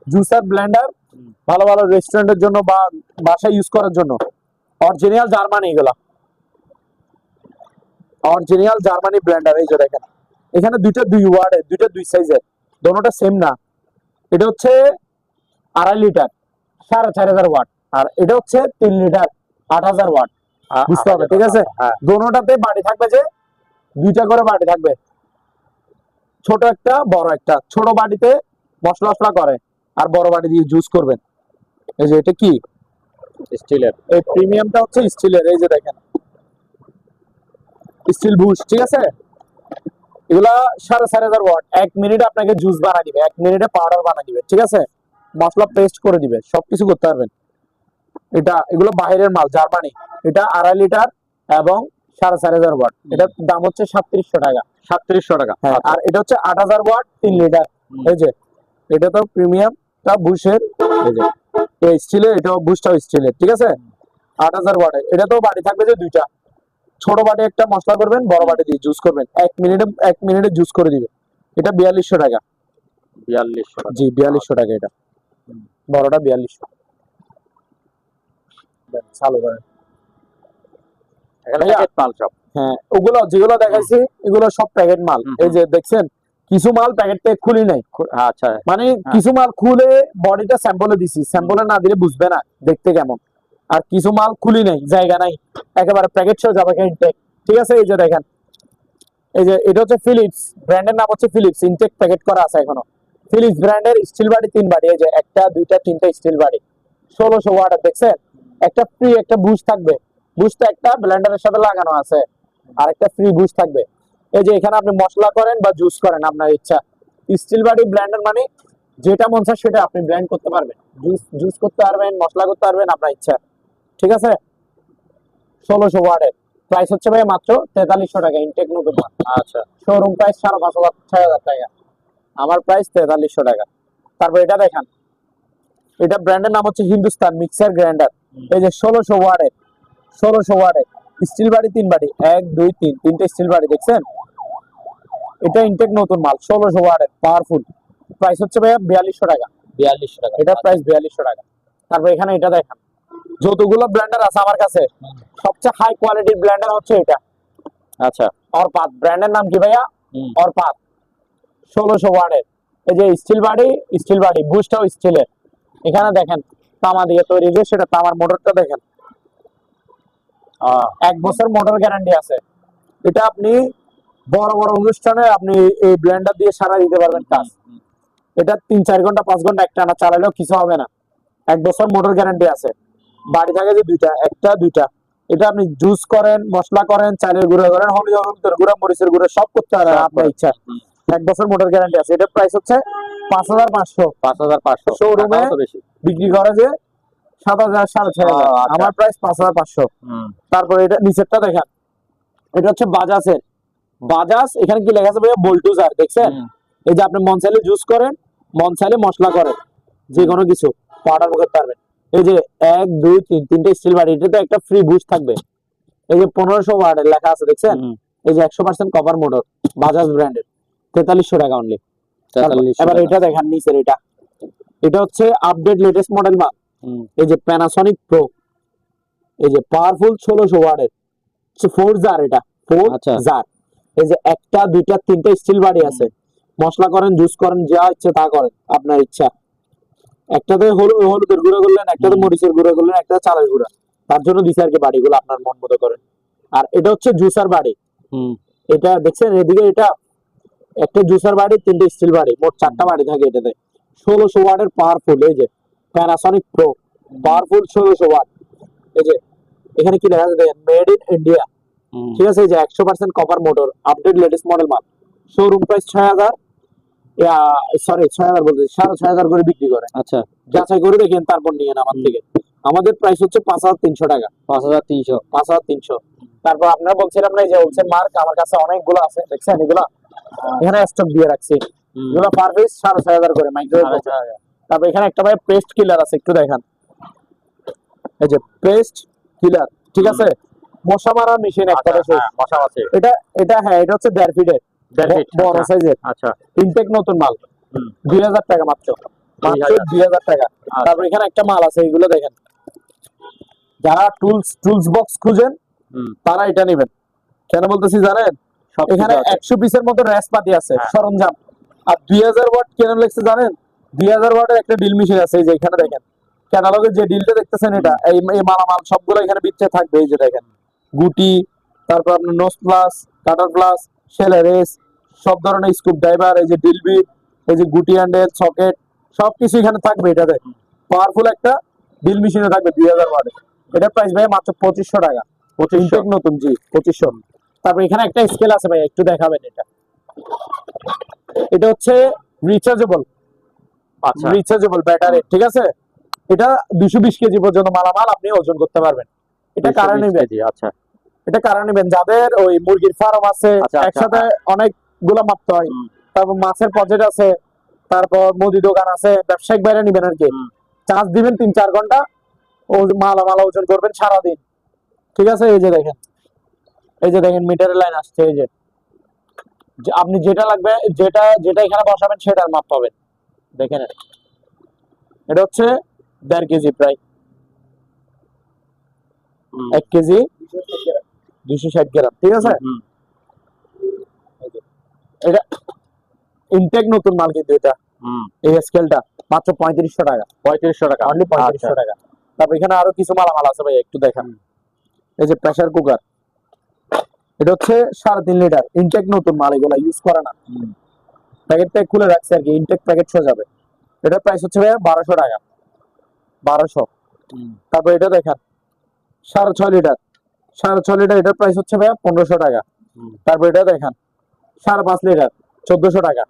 জুসার ব্লেন্ডার ভালো ভালো রেস্টুরেন্টের জন্য বা বাসায় ইউজ করার জন্য, অরিজিনাল জার্মানি, এগুলা অরিজিনাল জার্মানি ব্লেন্ডার। এই যে দেখেন, এখানে দুইটা 2 ওয়াটের, দুইটা 2 সাইজের, দোনোটা সেম না। এটা হচ্ছে 2.5 লিটার 4500 ওয়াট, আর এটা হচ্ছে 3 লিটার 8000 ওয়াট। বুঝতে হবে, ঠিক আছে? হ্যাঁ, দোনোটাতে বাড়ি থাকবে যে 2টা করে বাড়ি থাকবে, ছোট একটা বড় একটা। ছোট বাড়িতে মশলা মশলা করে, আর বড় বাড়ি দিয়ে জুস করবেন। এই যে এটা কি স্টিলের। এই প্রিমিয়ামটা হচ্ছে স্টিলের, এই যে দেখেন স্টিল বুশ, ঠিক আছে। এগুলা 4500 ওয়াট, 1 মিনিটে আপনাকে জুস বানিয়ে দিবে, 1 মিনিটে পাউডার বানিয়ে দিবে, ঠিক আছে, মশলা পেস্ট করে দিবে, সবকিছু করতে পারবেন। এগুলো বাইরের মাল, জার্মানি। এটা 2.5 লিটার এবং 4500 ওয়াট, এটার দাম হচ্ছে 3700 টাকা। 3700 টাকা। হ্যাঁ, আর এটা হচ্ছে 8000 ওয়াট 3 লিটার। এই যে এটা তো প্রিমিয়ামটা বুশের, এই যে এই স্টিলের, এটাও বুশটাও স্টিলের, ঠিক আছে। 8000 ওয়াটের, এটা তো বাড়ি থাকবে যে 2টা, ছোট বাটি একটা মশলা করবেন, বড় বাটি দিয়ে জুস করবেন, 1 মিনিটে জুস করে দিবে। এটা 4200 টাকা। 4200 টাকা। জি 4200 টাকা এটা, বড়টা 4200। চালু করেন। এখানে ভাইয়া, প্যাকেট মাল সব। হ্যাঁ ওগুলো যেগুলো দেখাইছি এগুলো সব প্যাকেট মাল। এই যে দেখছেন কিছু মাল প্যাকেট থেকে খুলি নাই, আচ্ছা মানে কিছু মাল খুলে বডিটা স্যাম্পলে দিছি, স্যাম্পলে না দিলে বুঝবে না দেখতে কেমন। আর কিছু মাল খুলি নাই, জায়গা নাই, একেবারে প্যাকেট সহ যাবে ইনটেক। ঠিক আছে, এই যে দেখেন, এই যে এটা হচ্ছে ফিলিপস ব্র্যান্ডের নাম হচ্ছে ফিলিপস, ইনটেক প্যাকেট করা আছে এখনো। ফিলিপস ব্র্যান্ডের স্টিল বাড়ি 3 বাড়ি, এই যে একটা দুইটা তিনটা স্টিল বাড়ি 1600 ওয়াটের দেখছেন। একটা ফ্রি একটা বুশ থাকবে, বুশটা একটা ব্লেন্ডারের সাথে লাগানো আছে, আর একটা ফ্রি বুশ থাকবে। এই যে এখানে আপনি মশলা করেন বা জুস করেন আপনার ইচ্ছা। স্টিল বাড়ি ব্লেন্ডার মানে যেটা মন চায় সেটা আপনি ব্লেন্ড করতে পারবেন, জুস করতে পারবেন, মশলা করতে পারবেন আপনার ইচ্ছা। ঠিক আছে, 1600 ওয়াটের প্রাইস হচ্ছে ভাই মাত্র 4300 টাকা, ইনটেক নতুন মাল। আচ্ছা শোরুম প্রাইস 5,500 6,000 টাকা, আমার প্রাইস 4300 টাকা। তারপর এটা দেখান, এটা ব্র্যান্ডের নাম হচ্ছে হিন্দুস্তান মিক্সার গ্রাইন্ডার। এই যে 1600 ওয়াটের, 1600 ওয়াটের স্টিল বাড়ি 3 বাড়ি, 1 2 3 তিনটে স্টিল বাড়ি দেখছেন। এটা ইনটেক নতুন মাল 1600 ওয়াটের পাওয়ারফুল, প্রাইস হচ্ছে ভাইয়া 4200 টাকা। 4200 টাকা। এটা প্রাইস 4200 টাকা। তারপর এখানে এটা দেখেন, যতগুলো ব্লেন্ডার আছে আমার কাছে সবচেয়ে হাই কোয়ালিটির ব্লেন্ডার হচ্ছে এটা। আচ্ছা অরপাত ব্র্যান্ডের নাম কি ভাইয়া? অরপাত 1600 ওয়াটের। এই যে স্টিল বাড়ি বুস্টটাও স্টিলের। এখানে দেখেন তামা দিয়ে তৈরি, যে সেটা তামার মোটরটা দেখেন, 1 বছর মোটর গ্যারান্টি আছে। এটা আপনি বড় বড় অনুষ্ঠানে আপনি এই ব্লেন্ডার দিয়ে সারা দিতে পারবেন কাজ। এটা 3-4 ঘন্টা 5 ঘন্টা একটানা চালালেও কিছু হবে না, 1 বছর মোটর গ্যারান্টি আছে। বাড়ি থাকে যে দুইটা, একটা দুইটা, এটা আপনি জুস করেন, মশলা করেন, চালের গুঁড়া করেন, হলুদের গুঁড়া, মরিচের গুঁড়া সব করতে পারেন আপনার ইচ্ছা। 1 বছর মোটর গ্যারান্টি আছে। এটা প্রাইস হচ্ছে 5500। 5500 শোরুমে তো বেশি। বিক্রি করে যে 7000 6500, আচ্ছা। আমার প্রাইস 5500। তারপরে এটা নিচেরটা দেখেন, এটা হচ্ছে বাজাজের। বাজাজ, এখানে কি লেখা আছে ভাইয়া? বল্টুজার দেখছেন। এই যে আপনি মন চাইলে জুস করেন, মন চাইলে মশলা করেন, যে কোনো কিছু অর্ডার করতে পারবেন। এই যে 1 2 3 তিনটে স্টিল বাড়ি, এটাতে একটা ফ্রি বুস্ট থাকবে। এই যে 1500 ওয়াটের লেখা আছে দেখছেন। এই যে 100% কপার মোটর, বাজাজ ব্র্যান্ডের, 4300 টাকা অনলি। এবার এটা দেখেন নিচের, এটা হচ্ছে আপডেট লেটেস্ট মডেল মাল। এই যে প্যানাসনিক প্রো, এই যে পাওয়ারফুল 1600 ওয়াটের 4 জার, এটা 4 জার। এই যে একটা দুইটা তিনটা স্টিল বাড়ি আছে, মশলা করেন, জুস করেন, যা ইচ্ছে তা করেন আপনার ইচ্ছা। একটাতে হলুদের গুঁড়া করলেন, একটাতে মরিচের গুঁড়া করলেন, একটা চালের গুঁড়া, তার জন্য দিছে আর কি বাড়িগুলো আপনার মন মতো করেন। আর এটা হচ্ছে জুসার বাড়ি। এটা দেখছেন এদিকে, এটা একটা জুসার বাড়ি, তিনটে স্টিল বাড়ি, মোট 4টা বাড়ি থাকে এটাতে। 1600 ওয়াটের পাওয়ারফুল, এই যে প্যানাসনিক প্রো পাওয়ারফুল 1600 ওয়াট। এই যে এখানে কি লেখা আছে দেখেন, মেড ইন ইন্ডিয়া। ঠিক আছে, এই যে 100% copper motor, update latest model মাল। শোরুম প্রাইস 6000, সরি 6000 বলতে 6500 করে বিক্রি করে। আচ্ছা, যাচাই করে দেখেন তারপর নিয়েন আমার থেকে। আমাদের প্রাইস হচ্ছে 5300 টাকা। 5300। তারপর আপনারা বলছিলাম না, এই যে হোলসেল মার্ক আমার কাছে অনেকগুলো আছে দেখছেন, এগুলা এখানে স্টক দিয়ে রাখছি। এগুলো পার পিস 6500 করে মাইক্রোওয়েভ। তারপর এখানে একটা ভাই পেস্ট কিলার আছে, একটু দেখেন। এই যে পেস্ট কিলার, ঠিক আছে, মশা মারার মেশিন একটা আছে। মশা আছে এটা হ্যাঁ, এটা হচ্ছে 1.5 ফিটের বড় সাইজের। আচ্ছা, ইনটেক নতুন মাল, 2000 টাকা মাত্র, 2000 টাকা। তারপর এখানে একটা মাল আছে, এগুলো দেখেন, যারা টুলস বক্স খুঁজেন তারা এটা নেবেন। কেন বলতেছি জানেন? এখানে 100 পিসের মতো র্যাস পাতি আছে, সরঞ্জাম। আর 2000 ওয়াট কেন লেগছে জানেন? 2000 ওয়াটের একটা ডিল মেশিন আছে, এই যে এখানে দেখেন, ক্যাটালগের যে ডিলটা দেখতেছেন, এটা এই মালামাল সবগুলো এখানে বিচ্ছে থাকবে। এই যে দেখেন, গুটি, তারপর আপনার নোজ প্লাস, কাটার প্লাস, শেলারেস, সব ধরনের স্কুপ ড্রাইভার, এই যে ডিল বিট, এই যে গুটি হ্যান্ডেল, সকেট, সবকিছু এখানে থাকবে। এটাতে পাওয়ারফুল একটা ডিল মেশিনে থাকবে 2000 ওয়াটের। এটা প্রাইস ভাই মাত্র 2500 টাকা। 2500 নতুন, জি 2500। তারপর এখানে একটা স্কেল আছে ভাই, একটু দেখাবেন এটা। এটা হচ্ছে রিচার্জেবল, আচ্ছা রিচার্জেবল ব্যাটারি, ঠিক আছে। এটা 220 কেজি পর্যন্ত মালামাল আপনি ওজন করতে পারবেন। এটা কারণ নেবেন, আচ্ছা, এটা কারণ নেবেন যাদের ওই মুরগির ফার্ম আছে, একসাথে অনেকগুলো মাপতে হয়। তারপর মাছের পকেট আছে, তারপর মুদি দোকান আছে, ব্যবসায়িক বাইরে নেবেন আর কি। চার্জ দিবেন 3-4 ঘন্টা, ও মালামাল ওজন করবেন সারাদিন। ঠিক আছে, এই যে দেখেন, এই যে দেখেন মিটারের লাইন আসছে। এই যে আপনি যেটা লাগবে, যেটা এখানে বসাবেন সেটার মাপ পাবেন। দেখেন, এটা হচ্ছে 1.5 কেজি প্রায়, 1 কেজি 260 গ্রাম, ঠিক আছে। হুম, এটা ইনটেক নতুন মাল, কিন্তু এটা হুম। এই স্কেলটা মাত্র 3500 টাকা, 3500 টাকা, অনলি 3500 টাকা। তারপর এখানে আরো কিছু মালামাল আছে ভাই, একটু দেখেন। এই যে প্রেসার কুকার, এটা হচ্ছে 3.5 লিটার, ইনটেক নতুন মাল, এগুলা ইউজ করে না, প্যাকেটটা খুলে রাখছে আর কি, ইনটেক প্যাকেট শো যাবে। এটার প্রাইস হচ্ছে ভাই 1200 টাকা, 1200। তারপর এটা দেখেন 6.5 লিটার, 6.5 লিটার, এটার প্রাইস হচ্ছে ভাই 1500 টাকা। তারপর এটা দেখেন 5.5 লিটার, 1400 টাকা।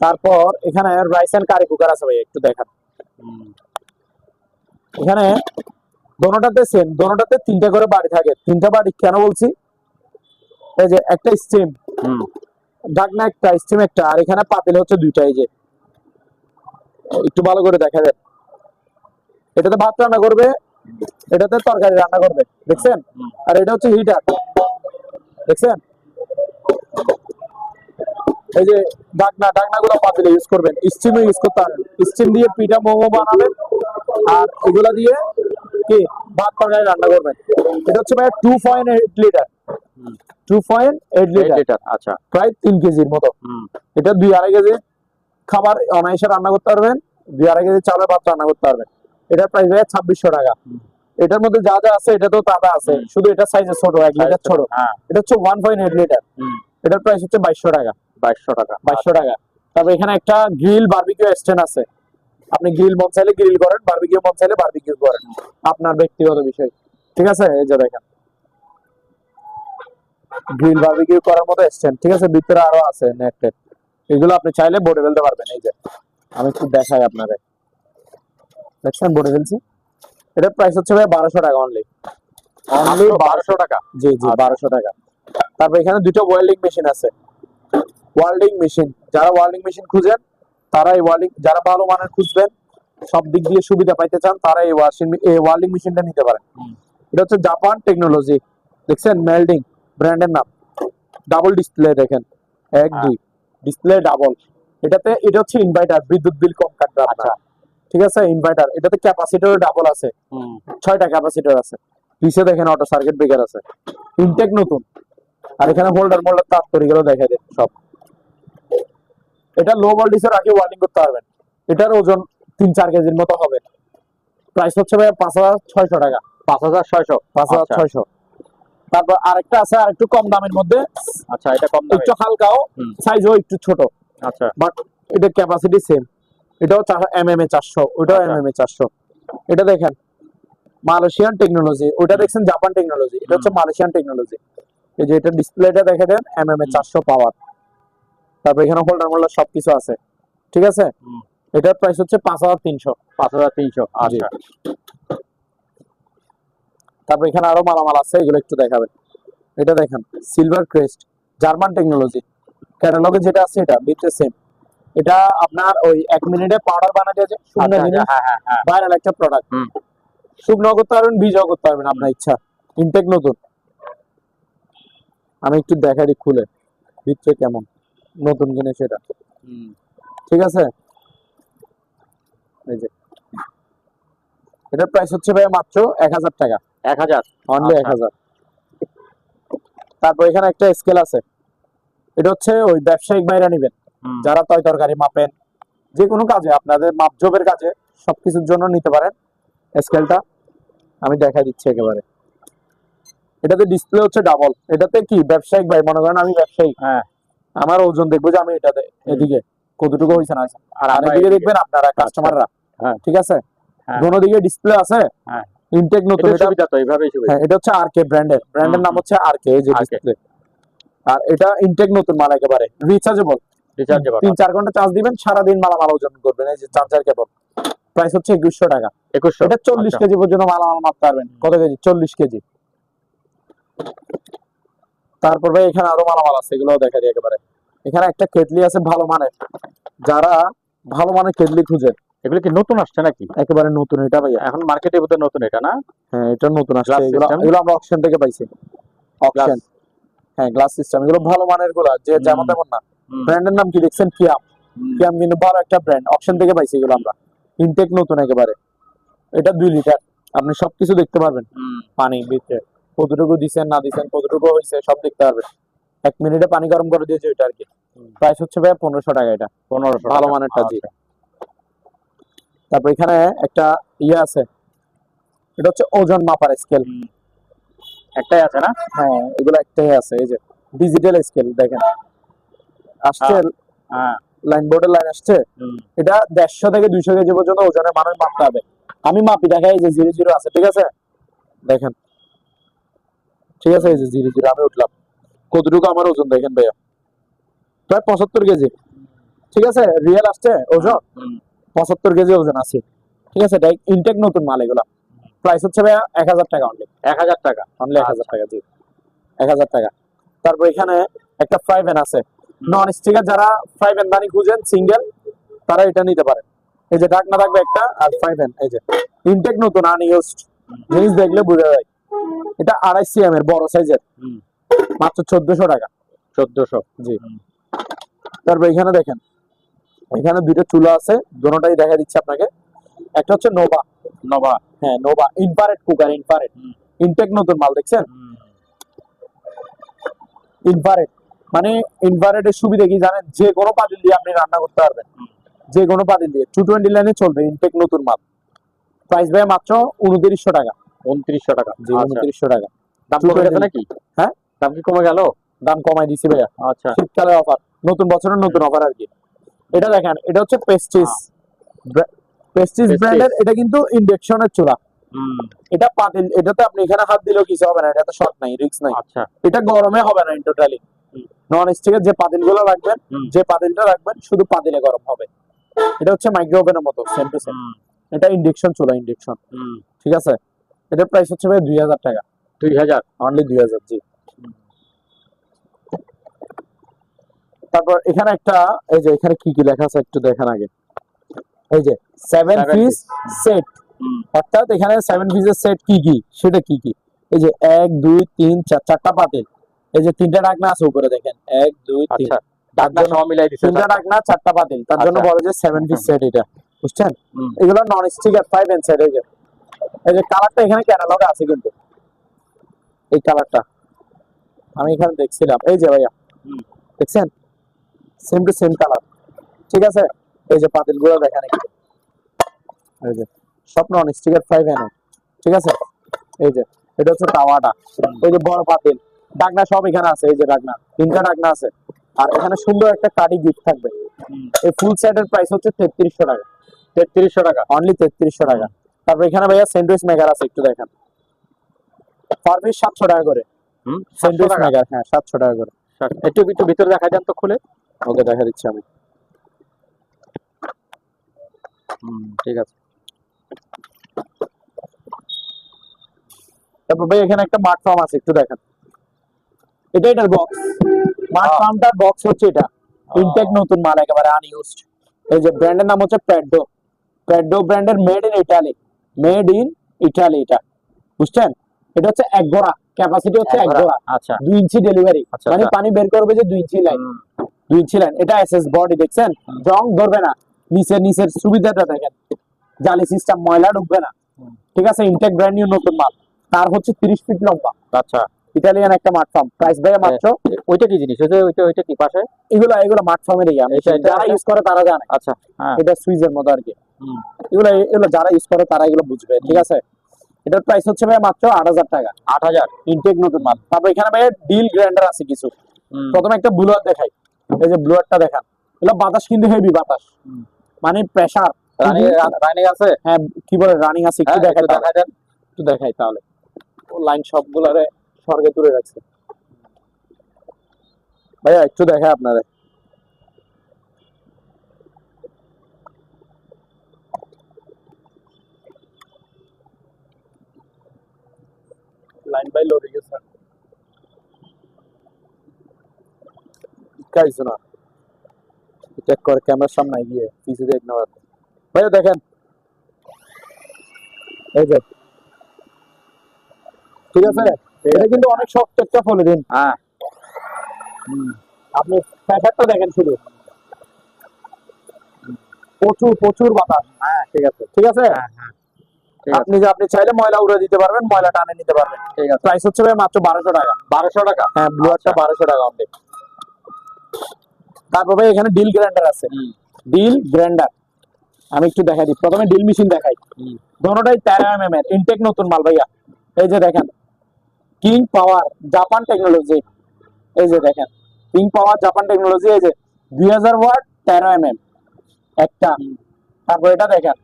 তারপর এখানে রাইস এন্ড কারি কুকার আছে ভাই, একটু দেখেন। এখানে দোনোটাতে সেম, দোনোটাতে 3টা করে বাড়ি থাকে। 3টা বাড়ি কেন বলছি, এই যে একটা স্টিম, ঢাকনা একটা, স্টিম একটা, আর এখানে পাতিল হচ্ছে 2টা। এই যে একটু ভালো করে দেখা যায়, এটাতে ভাত রান্না করবে, এটাতে তরকারি রান্না করবে, দেখছেন। আর এটা হচ্ছে হিটার, দেখছেন। এই যে ঢাকনা গুলো পাতিলে ইউজ করবেন, স্টিমে ইউজ করতে পারেন। স্টিম দিয়ে পিঠা মোমো বানাবেন, আর এগুলা দিয়ে কি ভাত তরকারি রান্না করবেন। এটা হচ্ছে ভাই 2.8 লিটার, 2.8 লিটার, আচ্ছা, প্রায় 3 কেজির মতো। এটা 2-2.5 কেজি খাবার অনায়াসে রান্না করতে পারবেন, 2-2.5 কেজি চালের ভাত রান্না করতে পারবেন। এটার প্রাইস ভাই 2600 টাকা। এটার মধ্যে যা যা আছে এটা তো তাজা আছে, শুধু এটা সাইজে ছোট, 1 লিটার ছোট। এটা হচ্ছে 1.8 লিটার, এটার প্রাইস হচ্ছে 2200 টাকা, 2200 টাকা, 2200 টাকা। তারপর এখানে একটা গ্রিল বারবিকিউ স্ট্যান্ড আছে, আপনি গ্রিল মন চাইলে গ্রিল করেন, বারবিকিউ মন চাইলে বারবিকিউ করেন, আপনার ব্যক্তিগত বিষয়, ঠিক আছে। এই যে দেখেন গ্রিল বারবিকিউ করার মতো স্ট্যান্ড, ঠিক আছে। ভিতরে আরো আছে নেট টেট, এগুলো আপনি চাইলে বোর্ডে ফেলতে পারবেন। এই যে আমি একটু দেখাই আপনারে, দেখছেন বোর্ডে ফেলছি। এটার প্রাইস হচ্ছে ভাই 1200 টাকা, অনলি 1200 টাকা। জি জি, 1200 টাকা। তারপর এখানে দুটো ওয়েল্ডিং মেশিন আছে, ওয়েল্ডিং মেশিন, যারা ওয়েল্ডিং মেশিন খুঁজেন, তারা এই ওয়েল্ডিং, যারা ভালো মানের খুঁজবেন, সব দিক দিয়ে সুবিধা পাইতে চান, তারা এই ওয়েল্ডিং মেশিনটা নিতে পারেন। এটা হচ্ছে জাপান টেকনোলজি, দেখছেন, মেল্ডিং ব্র্যান্ডের নাম। ডাবল ডিসপ্লে দেখেন, 1 2 ডিসপ্লে ডাবল। এটা হচ্ছে ইনভার্টার, বিদ্যুৎ বিল কম কাটবে আপনার, ঠিক আছে। ইনভার্টার, এটাতে ক্যাপাসিটর ডাবল আছে, 6টা ক্যাপাসিটর আছে। পিছে দেখেন অটো সার্কিট ব্রেকার আছে, ইনটেক নতুন। আর এখানে হোল্ডার তার তরিগুলো দেখাই দেন সব। এটা লো ভোল্টেজে রাখি ওয়ার্ডিং করতে পারবেন। এটার ওজন 3-4 কেজির মতো হবে। প্রাইস হচ্ছে ভাই 5600 টাকা, 5600, 5600। তারপর আরেকটা আছে আরেকটু কম দামের মধ্যে, আচ্ছা, এটা কম দামে, একটু হালকাও, সাইজও একটু ছোট, আচ্ছা, বাট এটা ক্যাপাসিটি সেম। এটাও এমএমএ 400, ওটাও এমএমএ 400। এটা দেখেন মালয়েশিয়ান টেকনোলজি, ওটা দেখছেন জাপান টেকনোলজি, এটা হচ্ছে মালয়েশিয়ান টেকনোলজি। এই যে এটা ডিসপ্লেটা দেখে দেন, এমএমএ 400 পাওয়ার। তারপর এখানে হোল্ডার সবকিছু আছে, ঠিক আছে। এটার প্রাইস হচ্ছে 5300, 5300, আচ্ছা। তারপর এখানে আরো মালামাল আছে, এগুলো একটু দেখাবেন। এটা দেখেন সিলভার ক্রেস্ট, জার্মান টেকনোলজি, ক্যাটালগে যেটা আছে এটা ভিতরে সেম। এটা আপনার ওই 1 মিনিটে পাউডার বানাতে আছে, শুকনো জিনিস, ভাইরাল একটা প্রোডাক্ট। শুকনো করতে পারবেন, বীজও করতে পারবেন, আপনার ইচ্ছা। ইনটেক নতুন, আমি একটু দেখাই দিই খুলে ভিতরে কেমন, নতুন জিনিস এটা, ঠিক আছে। এই যে এটার প্রাইস হচ্ছে ভাই মাত্র 1000 টাকা, 1000, অনলি 1000। তারপর এখানে একটা স্কেল আছে, এটা হচ্ছে ওই ব্যবসায়িক বাইরা নিবেন, যারা তরকারি মাপেন, যে কোনো কাজে আপনাদের মাপজোপের কাজে সবকিছুর জন্য নিতে পারেন স্কেলটা। আমি দেখাই দিচ্ছি একেবারে। এটাতে ডিসপ্লে হচ্ছে ডাবল। এটাতে কি ব্যবসায়িক ভাই, মনে করেন আমি ব্যবসায়ী, আমার ওজন দেখবো যে আমি এটাতে এদিকে কতটুকু হয়েছে না, আর এদিকে দেখবেন আপনারা কাস্টমাররা, ঠিক আছে। দোনো দিকে ডিসপ্লে আছে, ইনটেক নতুন। এটা তো এইভাবেই সুবিধা। এটা হচ্ছে আরকে ব্র্যান্ডের নাম হচ্ছে আরকে, এই যে ডিসপ্লে। আর এটা ইনটেক নতুন মাল, একেবারে রিচার্জেবল, 3-4 ঘন্টা চার্জ দিবেন, সারাদিন মালামাল ওজন করবেন। এই যে চার্জার কেবল, প্রাইস হচ্ছে 2100 টাকা। 2100, এটা 40 কেজি পর্যন্ত মালামাল মাপতে পারবেন। কত কেজি? 40 কেজি। তারপর ভাই এখানে আরো মালামাল আছে, এগুলো দেখা দিই একেবারে। এখানে একটা কেটলি আছে ভালো মানের, যারা ভালো মানের কেটলি খুঁজেন। এগুলো কি নতুন আসছে নাকি? একেবারে নতুন এটা ভাইয়া, এখন মার্কেটের ভিতরে নতুন এটা না? হ্যাঁ, এটা নতুন আসছে। Glass system? এগুলো আমরা অকশন থেকে পাইছি, অকশন। হ্যাঁ, গ্লাস সিস্টেম, এগুলো ভালো মানের গুলা, যে যেমন তেমন না। ব্র্যান্ডের নাম কি দেখছেন? কিয়াম, কিয়াম কিন্তু ভালো একটা ব্র্যান্ড, অকশন থেকে পাইছি এগুলো আমরা। ইনটেক নতুন একেবারে। এটা 2 লিটার, আপনি সবকিছু দেখতে পারবেন, পানি ভিতরে কতটুকু দিছেন না দিছেন, কতটুকু হয়েছে সব দেখতে পারবেন। 1 মিনিটে পানি গরম করে দিয়েছে ওইটা আর কি। প্রাইস হচ্ছে ভাই 1500 টাকা এটা। 1500 ভালো টাকা। মানেরটা, জি। আচ্ছা। তারপর এখানে একটা ইয়ে আছে, এটা হচ্ছে ওজন মাপার স্কেল। একটাই আছে না? হ্যাঁ, এগুলো একটাই আছে। এই যে ডিজিটাল স্কেল দেখেন আসছে, হ্যাঁ। লাইন বোর্ডের লাইন আসছে। এটা 150 থেকে 200 কেজি পর্যন্ত ওজনের মানুষ মাপতে হবে। আমি মাপি দেখাই, এই যে 00 আছে, ঠিক আছে দেখেন, ঠিক আছে, এই যে 00 আমি উঠলাম, কতটুকু আমার ওজন দেখেন ভাইয়া, প্রায় 75 কেজি। ঠিক আছে, রিয়েল আসছে ওজন 75 কেজি ওজন আছে। ঠিক আছে, এটা ইনটেক নতুন মাল এগুলা। প্রাইস হচ্ছে ভাইয়া 1000 টাকা অনলি। 1000 টাকা অনলি 1000 টাকা, জি 1000 টাকা। তারপর এখানে একটা ফ্রাই প্যান আছে, নন স্টিকার, যারা ফ্রাই প্যান বানি খুঁজেন সিঙ্গেল, তারা এটা নিতে পারে। এই যে ঢাকনা থাকবে একটা, আর ফ্রাই প্যান, এই যে ইনটেক নতুন আনইউজড, জিনিস দেখলে বোঝা যায়। এটা 2.5 cm এর বড় সাইজের, মাত্র 1400 টাকা। 1400, জি। তারপর এখানে দেখেন, এখানে দুইটা চুলা আছে, দুটোটাই দেখা দিচ্ছে আপনাকে। একটা হচ্ছে নোভা। নোভা, হ্যাঁ Nova infrared cooker, infrared intact নতুন মাল, দেখছেন ইনফ্রারেড। মানে ইনফ্রারেডের সুবিধা কি জানেন, যে কোনো পাতিল দিয়ে আপনি রান্না করতে পারবেন, যে কোনো পাতিল দিয়ে 220 লাইনে চলবে, ইনটেক নতুন মাল। প্রাইস ভাই মাত্র 2900 টাকা। 2900 টাকা, জি 2900 টাকা। দাম কমে গেছে নাকি? হ্যাঁ, দাম কি কমে গেল? দাম কমাই দিছি ভাইয়া। আচ্ছা, শীতকালের অফার, নতুন বছরের নতুন অফার আর কি। এটা দেখেন, এটা হচ্ছে পেস্টিস, পেস্টিস ব্র্যান্ডের। এটা কিন্তু ইন্ডাকশনের চুলা। এটা পাতিল, এটাতে আপনি এখানে হাত দিলেও কিছু হবে না, এটাতে শর্ট নাই, রিস্ক নাই। আচ্ছা, এটা গরমে হবে না টোটালি। নন স্টিকের যে পাতিল গুলো রাখবেন, যে পাতিলটা রাখবেন শুধু পাতিলে গরম হবে। এটা হচ্ছে মাইক্রো ওভেনের মতো সেম টু সেম। এটা ইন্ডাকশন চুলা, ইন্ডাকশন। ঠিক আছে, এটার প্রাইস হচ্ছে ভাই 2000 টাকা। 2000, অনলি 2000, জি। তারপর এখানে একটা, এই যে এখানে কি কি লেখা আছে একটু দেখেন আগে। এই যে 7 পিস সেট, অর্থাৎ এখানে 7 পিসের সেট কি কি, সেটা কি কি। এই যে 1 2 3 4, চারটা পাতিল। এই যে 3টা ঢাকনা আছে উপরে দেখেন, 1 2 3। আচ্ছা, ঢাকনা সহ মিলাই দিছে 3টা ঢাকনা 4টা পাতিল, তার জন্য বলে যে 7 পিস সেট এটা, বুঝছেন? এগুলো নন স্টিকার 5 এন্ড সেট। এই যে কালারটা এখানে ক্যাটালগে আছে কিন্তু, এই কালারটা আমি এখানে দেখছিলাম। এই যে ভাইয়া দেখছেন, সেম টু সেম কালার। ঠিক আছে, এই যে পাতিলগুলো দেখেন একটু, এই যে সব নন স্টিকার 5 এন। ঠিক আছে, এই যে এটা হচ্ছে তাওয়াটা, ওই যে বড় পাতিল, ঢাকনা সব এখানে আছে। এই যে ঢাকনা, 3টা ঢাকনা আছে। আর এখানে সুন্দর একটা কাঠি গিফট থাকবে। এই ফুল সেটের প্রাইস হচ্ছে 3300 টাকা। 3300 টাকা, অনলি 3300 টাকা। তারপর এখানে ভাইয়া স্যান্ডউইচ মেকার আছে, একটু দেখেন, পার পিস 700 টাকা করে। 700 স্যান্ডউইচ টাকা। মেকার, হ্যাঁ 700 টাকা করে। একটু একটু ভিতরে দেখাই দেন তো খুলে। ওকে, দেখা দিচ্ছি আমি। ঠিক আছে। তারপর ভাই এখানে একটা মাঠ ফার্ম আছে, একটু দেখেন। এটার বক্স, মাঠ ফার্মটার বক্স হচ্ছে এটা, ইনটেক নতুন মাল, একেবারে আনইউজড। এই যে ব্র্যান্ডের নাম হচ্ছে প্যাডো, প্যাডো ব্র্যান্ডের, made in Italy, made in Italy এটা, বুঝছেন? এটা হচ্ছে 1 গোড়া, ক্যাপাসিটি হচ্ছে 1 গোড়া। আচ্ছা, 2 ইঞ্চি ডেলিভারি, মানে পানি বের করবে যে 2 ইঞ্চি লাইন, 2 ইঞ্চি লাইন। এটা এসএস বডি, দেখছেন জং ধরবে না, নিচের সুবিধাটা দেখেন, জালি সিস্টেম, ময়লা ঢুকবে না। ঠিক আছে, ইনটেক ব্র্যান্ড নিউ নতুন মাল। তার হচ্ছে 30 ফিট লম্বা। আচ্ছা, ইটালিয়ান একটা মাঠ ফার্ম। প্রাইস ভাই মাত্র, ওইটা কি জিনিস? ওইটা কি পাশে? এগুলো মাঠ ফার্মের যারা ইউজ করে তারা জানে। আচ্ছা, হ্যাঁ, এটা সুইজের মতো আর কি। এগুলো যারা ইউজ করে তারা এগুলো বুঝবে। ঠিক আছে, এটার প্রাইস হচ্ছে ভাই মাত্র 8000 টাকা। 8000, ইনটেক নতুন মাল। তারপর এখানে ভাই ডিল গ্রাইন্ডার আছে কিছু। প্রথমে একটা ব্লুয়ার দেখাই, এই যে ব্লুয়ারটা দেখান, এগুলো বাতাস কিন্তু হেভি বাতাস, মানে প্রেসার। রানিং আছে? হ্যাঁ, কি বলে রানিং আছে, একটু দেখাই দেন, দেখাই দেন। একটু দেখাই তাহলে। ও লাইন সবগুলারে স্বর্গে তুলে রাখছে ভাইয়া, একটু দেখাই আপনাদের। লাইন বাই লোড হয়ে গেছে, কাইছো না চেক করে ক্যামেরার সামনে গিয়ে পিছে দেখ না ভাইয়া, দেখেন এই যে, ঠিক আছে, এটা কিন্তু অনেক শক্ত একটা পলিথিন। হ্যাঁ, আপনি প্যাকেটটা দেখেন শুধু, প্রচুর প্রচুর বাতাস। হ্যাঁ, ঠিক আছে, ঠিক আছে, হ্যাঁ, হ্যাঁ, ঠিক আছে। আপনি চাইলে ময়লা উড়ে দিতে পারবেন, ময়লা টানে নিতে পারবেন। ঠিক আছে। প্রাইস হচ্ছে ভাই মাত্র 1200 টাকা। 1200 টাকা। হ্যাঁ, ব্লুয়ারটা 1200 টাকা অনলি। তারপর ভাই এখানে ডিল গ্রাইন্ডার আছে। ডিল গ্রাইন্ডার আমি একটু দেখাই দিই। প্রথমে ডিল মেশিন দেখাই। দোনোটাই 13 এর ইনটেক নতুন মাল ভাইয়া। এই যে দেখেন কিং পাওয়ার জাপান টেকনোলজি, এই যে দেখেন কিং পাওয়ার জাপান টেকনোলজি, এই যে 2000 ওয়াট 13 একটা। তারপর এটা দেখেন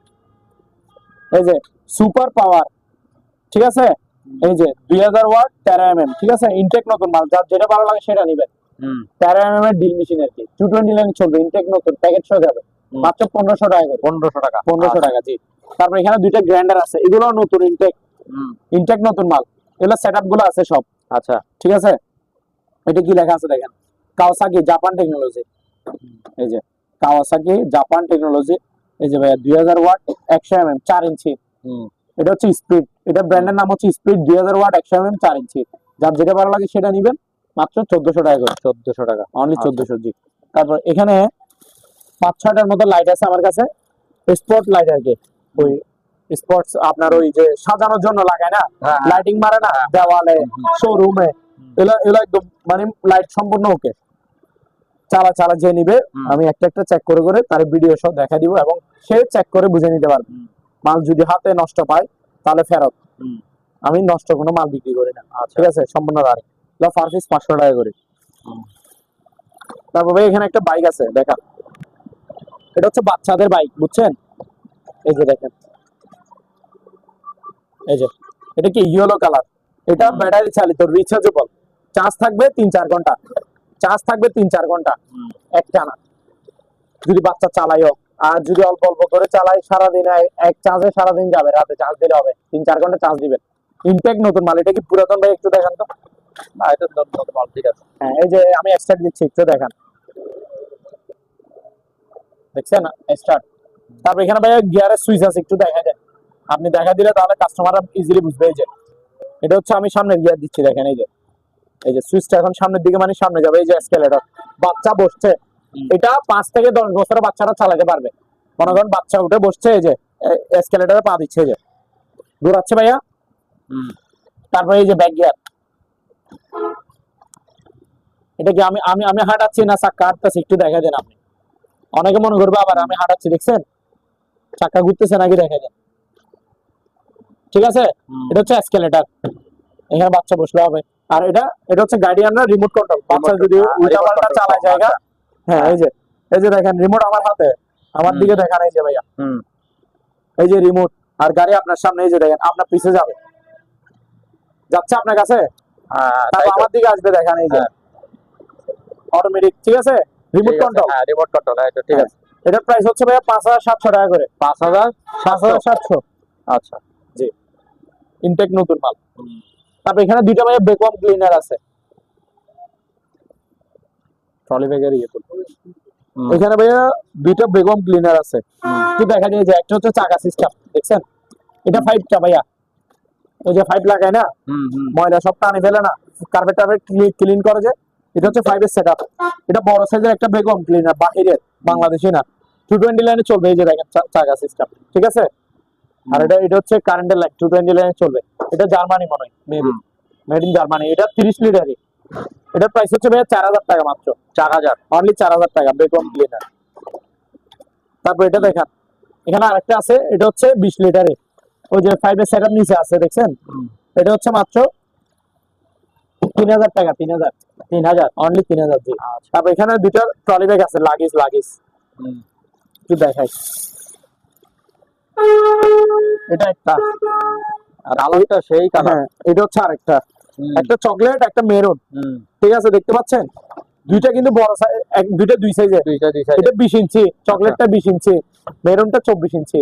এই যে সুপার পাওয়ার, ঠিক আছে, এই যে 2000 ওয়াট 13 ঠিক আছে, ইনটেক নতুন মাল, যার যেটা ভালো লাগে সেটা নিবেন। 13 এর ডিল মেশিন আর কি, 220 লাইন চলবে, ইনটেক নতুন, প্যাকেট সহ যাবে মাত্র 1500 টাকা করে। 1500 টাকা। 1500 টাকা জি। তারপর এখানে দুইটা গ্রাইন্ডার আছে, এগুলো নতুন ইনটেক, ইনটেক নতুন মাল, এগুলো সেটআপ গুলো আছে সব। আচ্ছা, ঠিক আছে। এটা কি লেখা আছে দেখেন, কাওয়াসাকি জাপান টেকনোলজি, এই যে কাওয়াসাকি জাপান টেকনোলজি, এই যে ভাইয়া 2000 ওয়াট 100 4 ইঞ্চি। এটা হচ্ছে স্পিড, এটা ব্র্যান্ডের নাম হচ্ছে স্পিড 2000 ওয়াট 100 4 ইঞ্চি। যার যেটা ভালো লাগে সেটা নিবেন, মাত্র 1400 টাকা করে। 1400 টাকা অনলি 1400 জি। তারপর এখানে 5-6টার মতো লাইট আছে আমার কাছে, স্পট লাইট আর কি, ওই স্পটস আপনার ওই যে সাজানোর জন্য লাগায় না, লাইটিং মারে না দেওয়ালে, শোরুমে, এগুলো একদম মানে লাইট সম্পূর্ণ ওকে। চালা যে নিবে আমি একটা একটা চেক করে করে তার ভিডিও সহ দেখা দিব, এবং সে চেক করে বুঝে নিতে পারবে। মাল যদি হাতে নষ্ট পায় তাহলে ফেরত, আমি নষ্ট কোনো মাল বিক্রি করি না। ঠিক আছে, সম্পূর্ণ গাড়ি পার পিস 500 টাকা করে। তারপর ভাই এখানে একটা বাইক আছে দেখা, এটা হচ্ছে বাচ্চাদের বাইক, বুঝছেন, এই যে দেখেন, এই যে এটা কি ইয়েলো কালার, এটা ব্যাটারি চালিত, রিচার্জেবল, চার্জ থাকবে 3-4 ঘন্টা, চার্জ থাকবে 3-4 ঘন্টা একটানা যদি বাচ্চা চালাইও। আর যদি অল্প অল্প করে চালাই সারাদিন, এক চার্জে সারাদিন যাবে, রাতে চার্জ দিলে হবে, 3-4 ঘন্টা চার্জ দিবেন। ইনটেক নতুন মাল। এটা কি পুরাতন ভাই একটু দেখান তো। না, এটা নতুন মাল। ঠিক আছে। হ্যাঁ, এই যে আমি স্টার্ট দিচ্ছি, একটু দেখান, দেখছেন স্টার্ট। তারপর এখানে ভাই গিয়ারের সুইচ আছে, একটু দেখা দেন। আপনি দেখা দিলে তাহলে কাস্টমাররা ইজিলি বুঝবে। এই যে এটা হচ্ছে আমি সামনে গিয়ার দিচ্ছি, দেখেন এই যে সুইচটা এখন সামনের দিকে, মানে সামনে যাবে। এই যে এসকেলেটর, বাচ্চা বসছে, এটা 5 থেকে 10 বছরের বাচ্চারা চালাতে পারবে। মনে করেন বাচ্চা উঠে বসছে, এই যে এসকেলেটরে পা দিচ্ছে, এই যে ঘোরাচ্ছে ভাইয়া। তারপরে এই যে ব্যাক গিয়ার, এটা কি আমি আমি আমি হাঁটাচ্ছি না চাক্কা হাঁটতেছি, একটু দেখা দেন আপনি। অনেকে মনে করবে আবার আমি হাঁটাচ্ছি, দেখছেন চাক্কা ঘুরতেছে নাকি, দেখা দেন। ঠিক আছে, এটা হচ্ছে এসকেলেটর, এখানে বাচ্চা বসলে হবে। আর এটা হচ্ছে গার্ডিয়ানরা রিমোট কন্ট্রোল, বাচ্চা যদি উল্টাপাল্টা চালায় জায়গা। হ্যাঁ, এই যে দেখেন রিমোট আমার হাতে, আমার দিকে দেখান, এই যে ভাইয়া, এই যে রিমোট। আর গাড়ি আপনার সামনে, এই যে দেখেন আপনার পিছে যাবে, যাচ্ছে আপনার কাছে, তারপর আমার দিকে আসবে, দেখেন এই যে অটোমেটিক। ঠিক আছে, রিমোট কন্ট্রোল। হ্যাঁ, রিমোট কন্ট্রোল। ঠিক আছে। এটার প্রাইস হচ্ছে ভাইয়া 5700 টাকা করে। 5700। আচ্ছা জি, ইনটেক নতুন মাল। তারপর এখানে দুইটা ভাইয়া ভ্যাকুয়াম ক্লিনার আছে, ট্রলি ব্যাগের ইয়ে করতে। এখানে ভাইয়া দুইটা ভ্যাকুয়াম ক্লিনার আছে, একটু দেখা দিয়ে যায়। একটা হচ্ছে চাকা সিস্টেম, দেখছেন, এটা 5টা ভাইয়া, ওই যে 5 লাগায় না, ময়লা সব টানে ফেলে না, কার্পেট টার্পেট ক্লিন করে যে, এটা হচ্ছে 5 এর সেটআপ। এটা বড় সাইজের একটা ভ্যাকুয়াম ক্লিনার, বাহিরের, বাংলাদেশি না, 220 লাইনে চলবে। এই যে দেখেন চাকা সিস্টেম, ঠিক আছে। আর এটা হচ্ছে কারেন্টের লাইন, 220 লাইনে চলবে। এটা জার্মানি মনে হয়, মেবি মেড ইন জার্মানি। এটা 30 লিটারই। এটার প্রাইস হচ্ছে ভাইয়া 4000 টাকা মাত্র। 4000, অনলি 4000 টাকা ভ্যাকুয়াম ক্লিনার। তারপর এটা দেখেন, এখানে আরেকটা আছে, এটা হচ্ছে 20 লিটারের, ওই যে 5 এর সেটআপ নিচে আছে, দেখছেন, এটা হচ্ছে মাত্র 3000 টাকা। 3000 অনলি 3000 জি। তারপর এখানে দুটো ট্রলি ব্যাগ আছে, লাগেজ একটু দেখাই। এটা একটা, আর আলোটা সেই কালার। হ্যাঁ, এটা হচ্ছে আরেকটা, একটা চকলেট, একটা মেরুন। ঠিক আছে, দেখতে পাচ্ছেন, দুইটা কিন্তু বড় সাইজ, দুইটা দুই সাইজের। এটা 20 ইঞ্চি, চকলেটটা 20 ইঞ্চি, মেরুনটা 24 ইঞ্চি।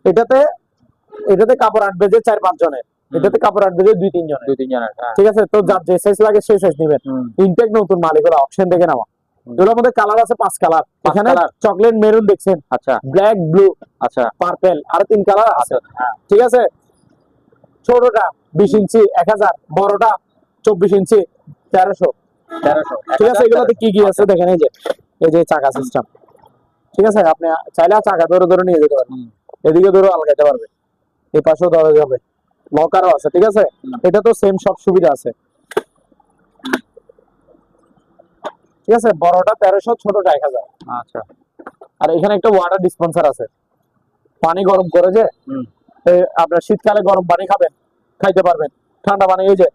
এটাতে কাপড় আটবে যে 4-5 জনের, এটাতে কাপড় আটবে যে 2-3 জনের। ঠিক আছে, তো যার যে সাইজ লাগে সেই সাইজ নেবেন। ইনটেক নতুন মাল, এগুলো অপশন থেকে নেওয়া। এগুলোর মধ্যে কালার আছে 5 কালার। এখানে চকলেট, মেরুন দেখছেন, আচ্ছা, ব্ল্যাক, ব্লু, আচ্ছা, পার্পল, আর 3 কালার আছে। ঠিক আছে, ছোটটা 20 ইঞ্চি 1000, বড়টা 24 ইঞ্চি 1300। ঠিক আছে, এগুলোতে কি কি আছে দেখেন, এই যে চাকা সিস্টেম। ঠিক আছে, আপনি চাইলে চাকা ধরে ধরে নিয়ে যেতে পারবেন, এদিকে ধরে আলগাইতে পারবে। এই পাশেও দেওয়া যাবে, লকারও আছে, ঠিক আছে। এটা তো সেম সব সুবিধা আছে, ঠিক আছে। বড়টা 1300, ছোটটা 1000। আচ্ছা। আর এখানে একটা ওয়াটার ডিসপেন্সার আছে, পানি গরম করে যে আপনার শীতকালে গরম পানি খাবেন, খাইতে পারবেন, ঠান্ডা পানি, এই যে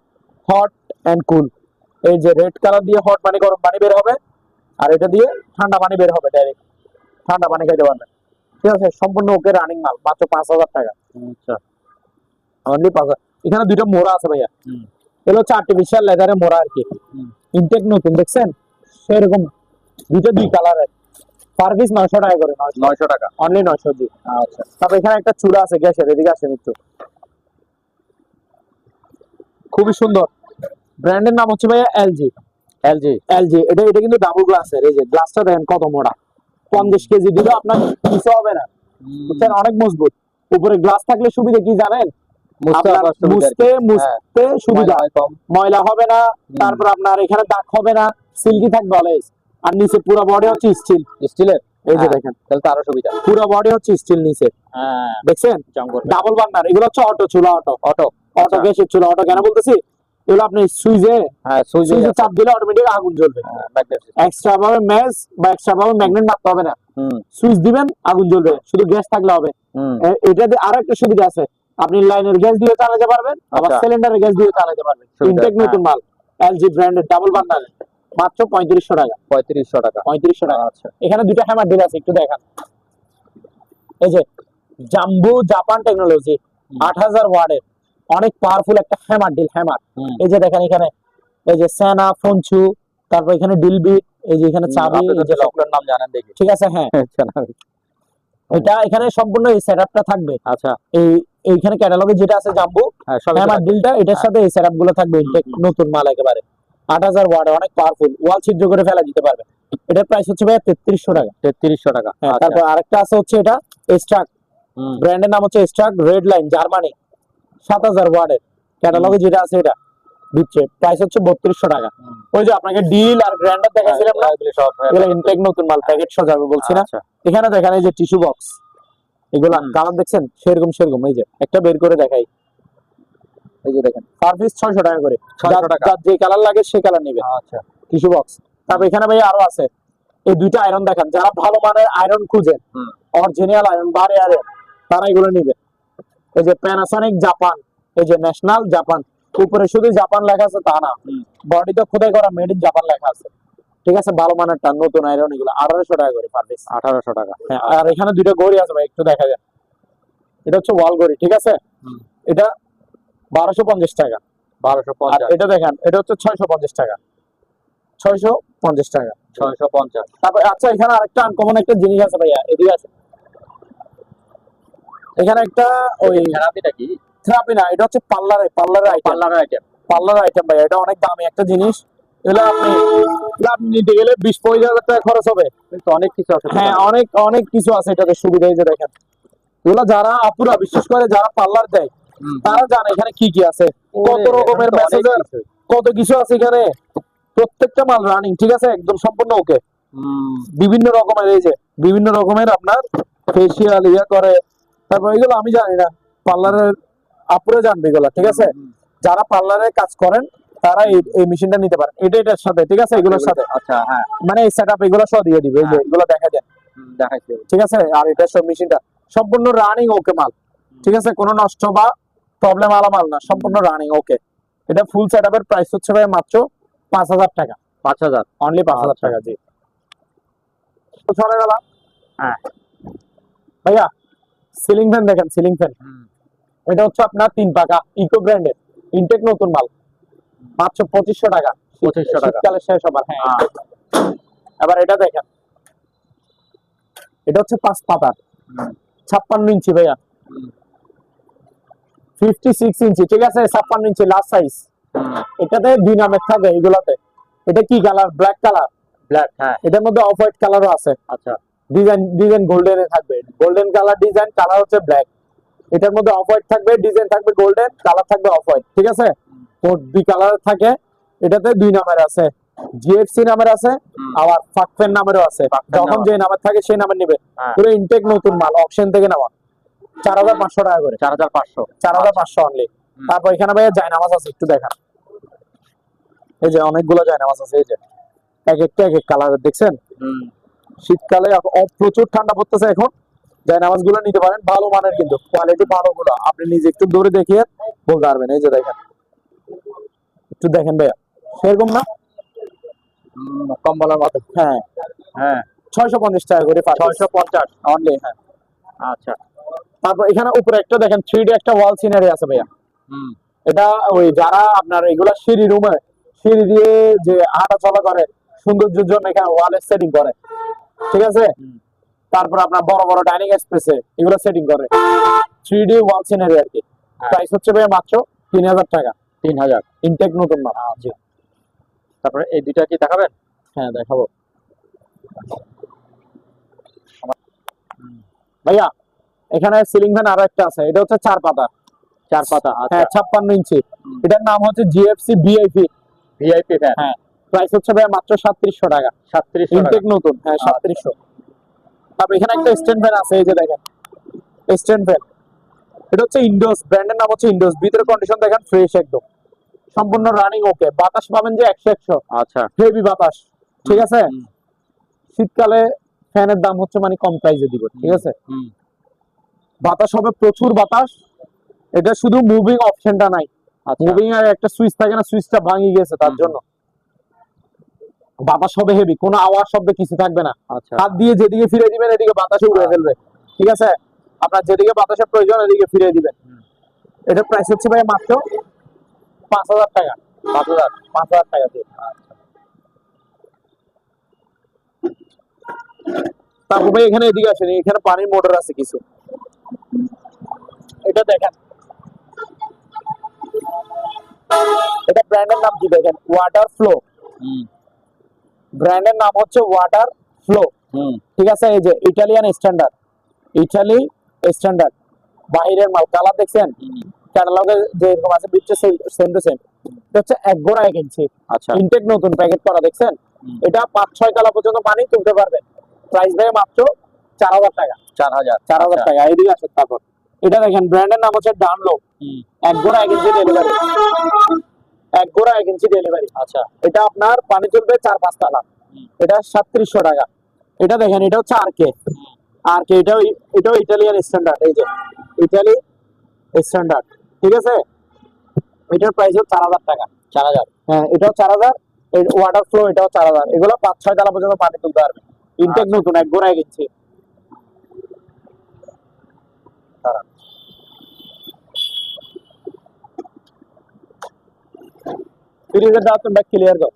হট এন্ড কুল, এই যে রেড কালার দিয়ে হট পানি গরম পানি বের হবে, আর এটা দিয়ে ঠান্ডা পানি বের হবে, ডাইরেক্ট ঠান্ডা পানি খাইতে পারবেন, ঠিক আছে। সম্পূর্ণ ওকে, রানিং মাল, মাত্র 5000 টাকা। আচ্ছা। অনলি 5000। এখানে দুইটা মোড়া আছে ভাইয়া, এগুলো হচ্ছে আর্টিফিশিয়াল লেদারের মোড়া আর কি, ইনটেক নতুন, দেখছেন সেরকম, দুইটা দুই কালারের, পার পিস 900 টাকা করে, 900 টাকা, অনলি 900। জি। আচ্ছা। তারপর এখানে একটা চূড়া আছে গ্যাসের, এদিকে আসেন একটু, খুবই সুন্দর, ব্র্যান্ডের নাম হচ্ছে ভাইয়া এলজি। এলজি। এলজি, এটা এটা কিন্তু ডাবল গ্লাসের, এই যে গ্লাসটা দেখেন কত মোটা, 50 কেজি দিলেও আপনার কিছু হবে না, বুঝছেন, অনেক মজবুত। উপরে গ্লাস থাকলে সুবিধা কি জানেন, আপনার মুছতে সুবিধা, ময়লা হবে না, তারপর আপনার এখানে দাগ হবে না, সিল্কি থাকবে অলওয়েজ। আর নিচে পুরো বডি হচ্ছে স্টিল, স্টিলের, এই যে দেখেন, তাহলে তো আরো সুবিধা। পুরো বডি হচ্ছে স্টিল নিচে, হ্যাঁ, দেখছেন, ডাবল বার্নার। এগুলো হচ্ছে অটো চুলা, অটো অটো অটো গ্যাসের চুলা। অটো কেন বলতেছি, এগুলো আপনি সুইচে, হ্যাঁ, সুইচে চাপ দিলে অটোমেটিক আগুন জ্বলবে, এক্সট্রা ভাবে ম্যাচ বা এক্সট্রা ভাবে ম্যাগনেট মারতে হবে না, সুইচ দিবেন আগুন জ্বলবে, শুধু গ্যাস থাকলে হবে। এটা দিয়ে আরো একটা সুবিধা আছে, আপনি লাইনের গ্যাস দিয়ে চালাতে পারবেন, আবার সিলিন্ডারের গ্যাস দিয়ে চালাতে পারবেন। ইনটেক নতুন মাল, এলজি ব্র্যান্ডের ডাবল বার্নার, মাত্র 3500 টাকা। 3500 টাকা, 3500 টাকা। আচ্ছা। এখানে দুটো হ্যামার ডিল আছে, একটু দেখান, এই যে জাম্বু জাপান টেকনোলজি, 8000 ওয়াটের অনেক পাওয়ারফুল একটা হ্যামার ডিল, হ্যামার। এই যে দেখেন এখানে, এই যে সেনা ফোনচু, তারপর এখানে ডিলবি, এই যে এখানে চাবি, এই যে লকগুলোর নাম জানেন দেখি, ঠিক আছে। হ্যাঁ, এটা এখানে সম্পূর্ণ এই সেটআপটা থাকবে। আচ্ছা। এইখানে ক্যাটালগে যেটা আছে জাম্বু হ্যামার ডিলটা, এটার সাথে এই সেটআপ গুলো থাকবে, ইনটেক নতুন মাল একেবারে। 8000 ওয়াট, অনেক পাওয়ারফুল, ওয়াল ছিদ্র করে ফেলা দিতে পারবে। এটার প্রাইস হচ্ছে ভাই 3300 টাকা। 3300 টাকা। তারপর আরেকটা আছে হচ্ছে এটা স্ট্রাক, ব্র্যান্ডের নাম হচ্ছে স্ট্রাক রেড লাইন, জার্মানি, 7000 ওয়াটের, ক্যাটালগে যেটা আছে এটা দিচ্ছে, প্রাইস হচ্ছে 3200 টাকা। ওই যে আপনাকে ডিল আর গ্রাইন্ডার দেখাইছিলাম না, এগুলো ইনটেক নতুন মাল, প্যাকেট সাজাবে বলছি না। এখানে দেখেন এই যে টিস্যু বক্স, এগুলা কালার দেখছেন সেরকম সেরকম, এই যে একটা বের করে দেখাই, এই যে দেখেন পার পিস 600 টাকা করে, 600 টাকা, যে কালার লাগে সেই কালার নেবেন। আচ্ছা, টিস্যু বক্স। তারপর এখানে ভাই আরো আছে, এই দুইটা আয়রন দেখেন, যারা ভালো মানের আয়রন খুঁজেন, অরিজিনাল আয়রন, বারে আয়রন, তারা এগুলো নেবে। এই যে প্যানাসনিক জাপান, এই যে ন্যাশনাল জাপান, উপরে শুধু জাপান লেখা আছে তা না, বডিতে খোদাই করা মেড ইন জাপান লেখা আছে, ঠিক আছে। ভালো মানেরটা নতুন আয়রন, এগুলো 1800 টাকা করে পার পিস। 1800 টাকা। হ্যাঁ, আর এখানে দুইটা ঘড়ি আছে ভাই, একটু দেখা যায়, এটা হচ্ছে ওয়াল ঘড়ি, ঠিক আছে। এটা 1250 টাকা। 1250। এটা দেখেন, এটা হচ্ছে 650 টাকা। 650 টাকা, 650। তারপর আচ্ছা, এখানে আরেকটা আনকমন একটা জিনিস আছে ভাইয়া, এদিকে আছে, এখানে একটা ওই থেরাপিটা কি, থেরাপি না, এটা হচ্ছে পার্লারের আইটেম ভাইয়া। এটা অনেক দামি একটা জিনিস, এগুলো আপনি নিতে গেলে 20-25 হাজার টাকা খরচ হবে, কিন্তু অনেক কিছু আছে। হ্যাঁ, অনেক অনেক কিছু আছে এটাতে সুবিধা। এই যে দেখেন, এগুলো যারা আপুরা বিশেষ করে যারা পার্লার দেয়, তারা জানে এখানে কি কি আছে, কত রকমের মেসেঞ্জার, কত কিছু আছে এখানে। প্রত্যেকটা মাল রানিং, ঠিক আছে, একদম সম্পূর্ণ ওকে। বিভিন্ন রকমের, এই যে বিভিন্ন রকমের আপনার ফেসিয়াল ইয়া করে। তারপর এগুলো আমি জানি না, পার্লারের আপুরা জানবে এগুলা, ঠিক আছে। যারা পার্লারে কাজ করেন তারা এই মেশিনটা নিতে পারেন, এটার সাথে, ঠিক আছে, এগুলোর সাথে। আচ্ছা, হ্যাঁ, মানে এই সেটআপ এগুলো সব দিয়ে দিবে, এই যে এগুলো দেখা দেন, দেখাইছে, ঠিক আছে। আর এটা সব মেশিনটা সম্পূর্ণ রানিং ওকে মাল, ঠিক আছে, কোনো নষ্ট বা প্রবলেম আলা মাল না, সম্পূর্ণ রানিং ওকে। এটা ফুল সেটআপের প্রাইস হচ্ছে ভাই মাত্র 5000 টাকা। 5000, অনলি 5000 টাকা। জি, তো চলে গেল। হ্যাঁ ভাইয়া, সিলিং ফ্যান দেখেন, সিলিং ফ্যান, এটা হচ্ছে আপনার 3 পাকা ইকো ব্র্যান্ডের, ইনটেক নতুন মাল, মাত্র 2500 টাকা। 2500 টাকা, শীতকালে শেষ হবার। হ্যাঁ, এবার এটা দেখেন, এটা হচ্ছে 5 পাতার, 56 ইঞ্চি ভাইয়া, 56 ইঞ্চি, ঠিক আছে, 56 ইঞ্চি লাস্ট সাইজ। এটাতে 2 নামের থাকে এগুলাতে। এটা কি কালার? Black colour, black. হ্যাঁ, এটার মধ্যে অফ হোয়াইট কালারও আছে। আচ্ছা, ডিজাইন গোল্ডেনে থাকবে, গোল্ডেন কালার ডিজাইন, কালার হচ্ছে ব্ল্যাক। এটার মধ্যে অফ হোয়াইট থাকবে, ডিজাইন থাকবে গোল্ডেন, কালার থাকবে অফ হোয়াইট, ঠিক আছে। কোড 2 কালার থাকে। এটাতে 2 নামের আছে, জিএফসি নামের আছে, আবার ফাকফেন নামেরও আছে। যখন যে নামের থাকে সেই নামের নিবে। পুরো ইনটেক নতুন মাল, অকশন থেকে নেওয়া, 4,500 টাকা করে, 4,500। 4,500 অনলি। তারপর এখানে ভাইয়া জায়নামাজ আছে, একটু দেখান। এই যে অনেকগুলো জায়নামাজ আছে, এই যে এক একটা এক এক কালারের, দেখছেন? শীতকালে প্রচুর ঠান্ডা পড়তেছে এখন, জায়নামাজ গুলো নিতে পারেন, ভালো মানের, কিন্তু কোয়ালিটি ভালো গুলো, আপনি নিজে একটু দূরে দেখিয়ে বলতে পারবেন। এই যে দেখেন, একটু দেখেন ভাইয়া, সেরকম না? কম্বলের মতো। হ্যাঁ হ্যাঁ, 650 টাকা করে, 650 অনলি। হ্যাঁ, আচ্ছা। তারপর এখানে উপরে একটা দেখেন 3D একটা ওয়াল সিনারি আছে ভাইয়া। এটা ওই যারা আপনার এগুলা সিঁড়ি দিয়ে যে হাঁটা চলা করে, সৌন্দর্যের জন্য এখানে ওয়ালে সেটিং করে, ঠিক আছে? তারপর আপনার বড় বড় ডাইনিং স্পেসে এগুলো সেটিং করে, 3D ওয়াল সিনারি আর কি। প্রাইস হচ্ছে ভাইয়া মাত্র 3,000 টাকা। 3,000 ইনটেক নতুন মাল। জি। তারপরে এই দুইটা কি দেখাবেন? হ্যাঁ, দেখাবো ভাইয়া। এখানে সিলিং ফ্যান আরো একটা আছে, এটা হচ্ছে 4 পাতা। 4 পাতা। হ্যাঁ, 56 ইঞ্চি। এটার নাম হচ্ছে জিএফসি ভিআইপি। VIP fan. হ্যাঁ, প্রাইস হচ্ছে ভাইয়া মাত্র 3700 টাকা। 3700 ইনটেক নতুন। হ্যাঁ, 3700। তারপর এখানে একটা স্ট্যান্ড ফ্যান আছে, এই যে দেখেন স্ট্যান্ড ফ্যান। এটা হচ্ছে ইন্ডোস, ব্র্যান্ডের নাম হচ্ছে ইন্ডোস। ভিতরে কন্ডিশন দেখেন ফ্রেশ একদম, সম্পূর্ণ রানিং ওকে। বাতাস পাবেন যে 100 আচ্ছা, হেভি বাতাস, ঠিক আছে? শীতকালে ফ্যানের দাম হচ্ছে মানে কম প্রাইসে দিব, ঠিক আছে? বাতাস হবে প্রচুর বাতাস। এটা শুধু মুভিং অপশনটা নাই, মুভিং এর একটা সুইচ থাকে না, সুইচটা ভাঙি গেছে, তার জন্য বাতাস হবে হেভি, কোনো আওয়াজ শব্দ কিছু থাকবে না। হাত দিয়ে যেদিকে ফিরে দিবেন এদিকে বাতাসে উড়ে ফেলবে, ঠিক আছে? আপনার যেদিকে বাতাসের প্রয়োজন এদিকে ফিরে দিবেন। এটার প্রাইস হচ্ছে ভাই মাত্র 5,000 টাকা। 5,000 টাকা দিয়ে। তারপর ভাই এখানে এদিকে আসেন, এখানে পানির মোটর আছে কিছু, এটা দেখেন। এটা ব্র্যান্ডের নাম কি দেখেন, ওয়াটার ফ্লো। ব্র্যান্ডের নাম হচ্ছে ওয়াটার ফ্লো, ঠিক আছে? এই যে ইটালিয়ান স্ট্যান্ডার্ড, ইটালি স্ট্যান্ডার্ড, বাইরের মাল। কালার দেখছেন ক্যাটালগে যে এরকম আছে, বিটে সেম টু সেম। এটা হচ্ছে 1 গোড়া 1 ইঞ্চি। আচ্ছা, ইনটেক নতুন, প্যাকেট করা, দেখছেন? এটা 5-6 কালা পর্যন্ত পানি তুলতে পারবেন। প্রাইস ভাই মাত্র 4,000 টাকা। 4,000 টাকা। এইদিকে আসেন। তারপর এটা দেখেন, ব্র্যান্ডের নাম হচ্ছে ডানলো, 1 গোড়া 1 ইঞ্চি ডেলিভারি। 1 গোড়া 1 ইঞ্চি ডেলিভারি। আচ্ছা, এটা আপনার পানি তুলবে 4-5 তালা। এটা 3700 টাকা। এটা দেখেন, এটা হচ্ছে আরকে। এটাও ইটালিয়ান স্ট্যান্ডার্ড, এই যে ইটালি স্ট্যান্ডার্ড, ঠিক আছে? এটার প্রাইস হচ্ছে 4,000 টাকা। 4,000। হ্যাঁ, এটাও 4,000। এই ওয়াটার ফ্লো, এটাও 4,000। এগুলো 5-6 তালা পর্যন্ত পানি তুলতে পারবে। ইনটেক নতুন, 1 গোড়া 1 ইঞ্চি। ফ্রিজের দাম তো ক্লিয়ার কর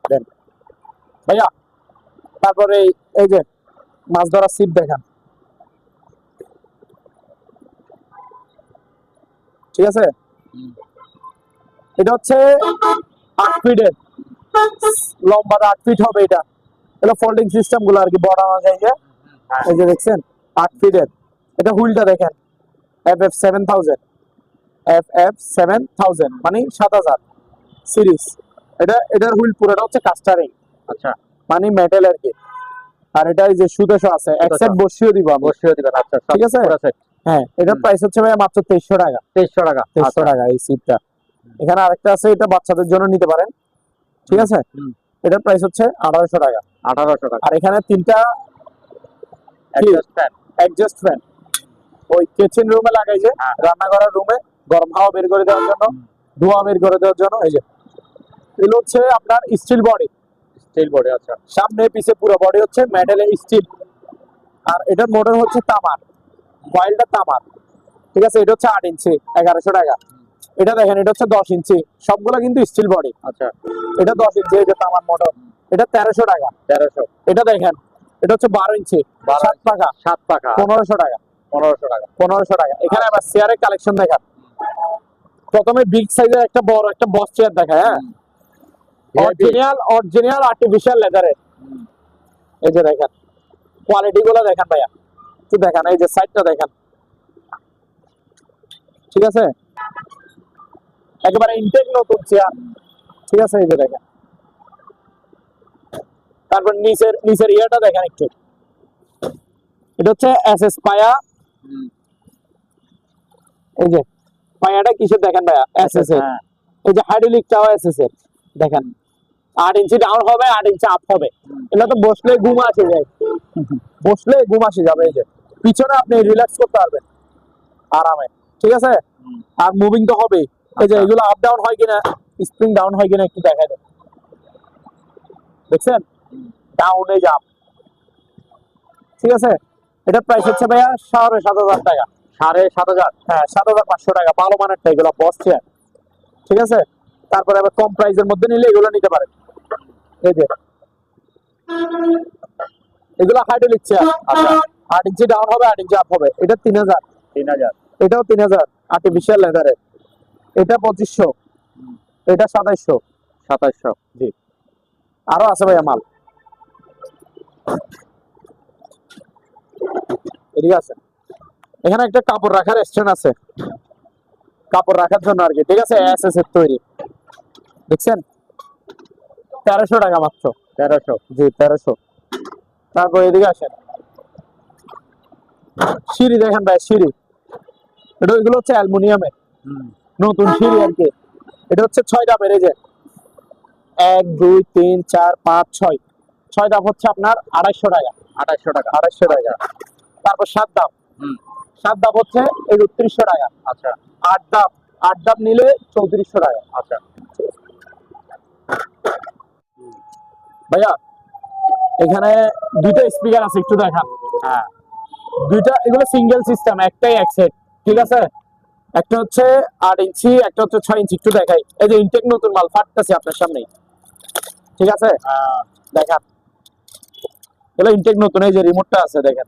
দেন ভাইয়া। তারপরে এই যে মাছ ধরার সিপ দেখান, ঠিক আছে? এটা হচ্ছে 8 ফিটের, লম্বাটা 8 ফিট হবে। এটা এটা ফোল্ডিং সিস্টেম গুলো আর কি, বড়ানো যায় যে। এই যে দেখছেন 8 ফিটের। এটা হুইলটা দেখেন, FF7000, FF7000 মানে 7,000 সিরিজ। এটার হুইল পুরোটা হচ্ছে কাস্টারিং, আচ্ছা, মানে মেটাল আর কি। আর এটা এই যে সুদেশ আছে, এক সেট বসিয়ে দিব, বসিয়ে দিবেন। আচ্ছা, ঠিক আছে? হ্যাঁ, এটার প্রাইস হচ্ছে ভাই মাত্র 2300 টাকা। 2300 টাকা। 2300 টাকা এই সিটটা। এখানে আরেকটা আছে, এটা বাচ্চাদের জন্য নিতে পারেন, ঠিক আছে? এটার প্রাইস হচ্ছে 1800 টাকা। 1800 টাকা। আর এখানে 3টা অ্যাডজাস্ট ফ্যান ওই কিচেন রুমে লাগাই, যে রান্না করার রুমে গরম হাওয়া বের করে দেওয়ার জন্য, ধোঁয়া বের করে দেওয়ার জন্য। এই যে এগুলো হচ্ছে আপনার স্টিল বডি। আচ্ছা, সামনে পিছে পুরো বডি হচ্ছে মেটালের স্টিল। আর এটার মোটর হচ্ছে তামার, কয়েলটা তামার, ঠিক আছে? এটা হচ্ছে 8 ইঞ্চি, 1100 টাকা। এটা দেখেন, এটা হচ্ছে 10 ইঞ্চি, সবগুলো কিন্তু স্টিল বডি। আচ্ছা, এটা 10 ইঞ্চি, এই যে তামার মোটর, এটা 1300 টাকা। 1300। এটা দেখেন, এটা হচ্ছে 12 ইঞ্চি, 7 পাকা। 1500 টাকা। 1500 টাকা। এখানে আবার চেয়ারের কালেকশন দেখান। প্রথমে বিগ সাইজের একটা বড় একটা বস চেয়ার দেখায়। হ্যাঁ, অরিজিনাল আর্টিফিশিয়াল লেদারের। এই যে দেখেন কোয়ালিটি গুলো দেখেন ভাইয়া, একটু দেখেন। এই যে সাইডটা দেখেন, ঠিক আছে? একেবারে ইনটেক নতুন চেয়ার, ঠিক আছে? এই যে দেখেন। তারপর নিচের ইয়েটা দেখেন একটু। এটা হচ্ছে এসএস পায়া এই যে পায়াটা কিসের দেখেন ভাইয়া, এসএস এর। হ্যাঁ। এই যে হাইড্রোলিকটাও এসএস এর দেখেন, 8 ইঞ্চি ডাউন হবে, 8 ইঞ্চি আপ হবে। এটা তো বসলে ঘুম আসে যায়, বসলে ঘুম আসে যাবে। এই যে পিছনে আপনি রিল্যাক্স করতে পারবেন আরামে, ঠিক আছে। আর মুভিং তো হবে। এই যে এগুলো আপ ডাউন হয় কিনা, স্প্রিং ডাউন হয় কিনা একটু দেখা দেন, দেখছেন, ডাউনে যাব, ঠিক আছে। এটা প্রাইস হচ্ছে ভাইয়া 7,500 টাকা। 7,500। হ্যাঁ, 7,500 টাকা, ভালো মানের এগুলো বস চেয়ার, ঠিক আছে। তারপরে আবার কম প্রাইসের মধ্যে নিলে এগুলো নিতে পারেন। এই যে এগুলো হাইড্রোলিক চেয়ার, আচ্ছা 8 ইঞ্চি ডাউন হবে, 8 ইঞ্চি আপ হবে। এটা 3,000, 3,000। এটাও 3,000 আর্টিফিশিয়াল লেদারের। এটা 2,500, এটা 2,700। 2,700। জি, আরো আছে ভাইয়া মাল, এদিকে আছে। এখানে একটা কাপড় রাখার স্ট্যান্ড আছে, কাপড় রাখার জন্য আর কি, ঠিক আছে। এসএস এর তৈরি, দেখছেন, 1,300 টাকা মাত্র। 1,300। জি, 1,300। তারপর এদিকে আসেন, সিঁড়ি দেখেন ভাই, সিঁড়ি। এটা এগুলো হচ্ছে অ্যালুমিনিয়ামের নতুন সিঁড়ি আর কি। এটা হচ্ছে 6 ধাপের। এই যে 1 2 3 4 5 6, 6 ধাপ হচ্ছে আপনার 2,500 টাকা। 2,500 টাকা। 2,500 টাকা। তারপর 7 ধাপ, 7 ধাপ হচ্ছে 3,100 টাকা। আচ্ছা 8 ধাপ, 8 ধাপ নিলে 3,400 টাকা। আচ্ছা। ভাইয়া এখানে দুইটা স্পিকার আছে, একটু দেখান। হ্যাঁ দুইটা, এগুলো সিঙ্গেল সিস্টেম, একটাই এক সেট, ঠিক আছে। একটা হচ্ছে 8 ইঞ্চি, একটা হচ্ছে 6 ইঞ্চি। একটু দেখাই, এই যে ইনটেক নতুন মাল ফাটতেছে আপনার সামনেই, ঠিক আছে। দেখান, এগুলো ইনটেক নতুন। এই যে রিমোটটা আছে দেখেন,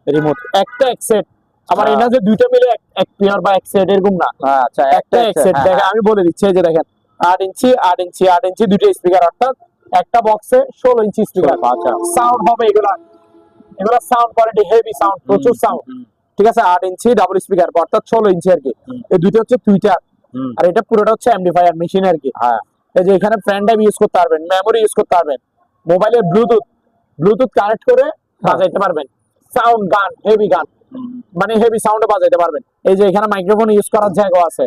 রিমোট একটা এক সেট। আবার এনা যে দুইটা মিলে এক পেয়ার বা এক সেট এরকম না, আচ্ছা একটা এক সেট। দেখেন আমি বলে দিচ্ছি, এই যে দেখেন 8 ইঞ্চি 8 ইঞ্চি 8 ইঞ্চি দুটো স্পিকার, অর্থাৎ একটা বক্সে 16 ইঞ্চি স্পিকার। আচ্ছা সাউন্ড হবে এগুলা, এগুলা সাউন্ড কোয়ালিটি হেভি সাউন্ড, প্রচুর সাউন্ড, ঠিক আছে। 8 ইঞ্চি ডাবল স্পিকার, অর্থাৎ 16 ইঞ্চি আর কি। এই দুইটা হচ্ছে টুইটার, আর এটা পুরোটা হচ্ছে এমপ্লিফায়ার মেশিন আর কি। হ্যাঁ এই যে এখানে ফ্যান ড্রাইভ ইউজ করতে পারবেন, মেমোরি ইউজ করতে পারবেন, মোবাইলের ব্লুটুথ কানেক্ট করে বাজাইতে পারবেন। সাউন্ড গান, হেভি গান, মানে হেভি সাউন্ডে বাজাইতে পারবেন। এই যে এখানে মাইক্রোফোন ইউজ করার জায়গা আছে।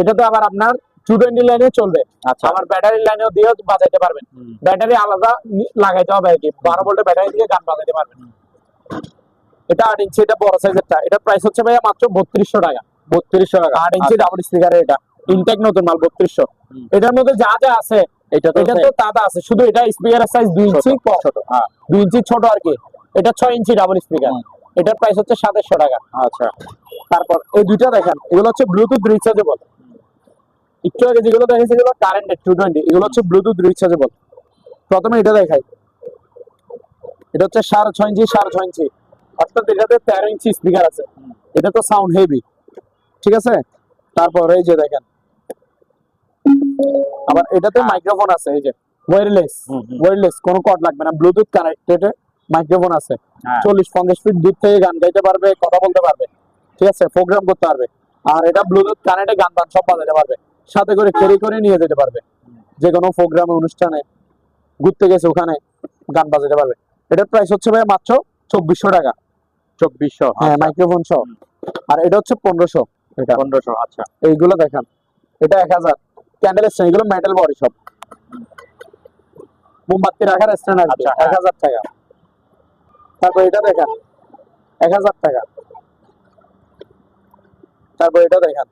এটাতে আবার আপনার 220 লাইনে চলবে। আচ্ছা। আবার ব্যাটারি লাইনেও দিয়েও বাজাইতে পারবেন। ব্যাটারি আলাদা লাগাইতে হবে আর কি, 12 ভোল্টের ব্যাটারি দিয়ে গান বাজাইতে পারবেন। এটা 8 ইঞ্চি, এটা বড় সাইজেরটা। এটা প্রাইস হচ্ছে ভাইয়া মাত্র 3,200 টাকা। 3,200 টাকা। 8 ইঞ্চি ডাবল স্পিকারের, এটা ইনটেক নতুন মাল 3,200। এটার মধ্যে যা যা আছে এটা তো এটা তো তাদা আছে, শুধু এটা স্পিকারের সাইজ 2 ইঞ্চি ছোট। হ্যাঁ 2 ইঞ্চি ছোট আর কি। এটা 6 ইঞ্চি ডাবল স্পিকার। এটার প্রাইস হচ্ছে 2,700 টাকা। আচ্ছা তারপর এই দুইটা দেখেন, এগুলো হচ্ছে ব্লুটুথ রিচার্জেবল। একটু আগে যেগুলো দেখেছি এগুলো কারেন্টের 220, এগুলো হচ্ছে ব্লুটুথ রিচার্জেবল। প্রথমে এটা দেখাই, এটা হচ্ছে 6.5 ইঞ্চি 6.5 ইঞ্চি, অর্থাৎ এটাতে 13 ইঞ্চি স্পিকার আছে। এটা তো সাউন্ড হেভি, ঠিক আছে। তারপর এই যে দেখেন, আবার এটাতে মাইক্রোফোন আছে, এই যে ওয়্যারলেস, কোনো কর্ড লাগবে না, ব্লুটুথ কানেক্টেড মাইক্রোফোন আছে। 40-50 ফিট দূর থেকে গান গাইতে পারবে, কথা বলতে পারবে, ঠিক আছে, প্রোগ্রাম করতে পারবে। আর এটা ব্লুটুথ কানেক্টে গান বান সব বাজাতে পারবে, সাথে করে ক্যারি করে নিয়ে যেতে পারবে, যে কোনো প্রোগ্রামে, অনুষ্ঠানে, ঘুরতে গেছে ওখানে গান বাজাতে পারবে। এটার প্রাইস হচ্ছে ভাই মাত্র 2,400 টাকা। 2,400। হ্যাঁ, মাইক্রোফোন সহ। আর এটা হচ্ছে 1,500। এটা 1,500। আচ্ছা এইগুলো দেখান, এটা 1,000। ক্যান্ডেল স্ট্যান্ড, এগুলো মেটাল বডি সব, মোমবাতি রাখার স্ট্যান্ড আছে। আচ্ছা, 1,000 টাকা। তারপর এটা দেখান, 1,000 টাকা। তারপর এটা দেখান,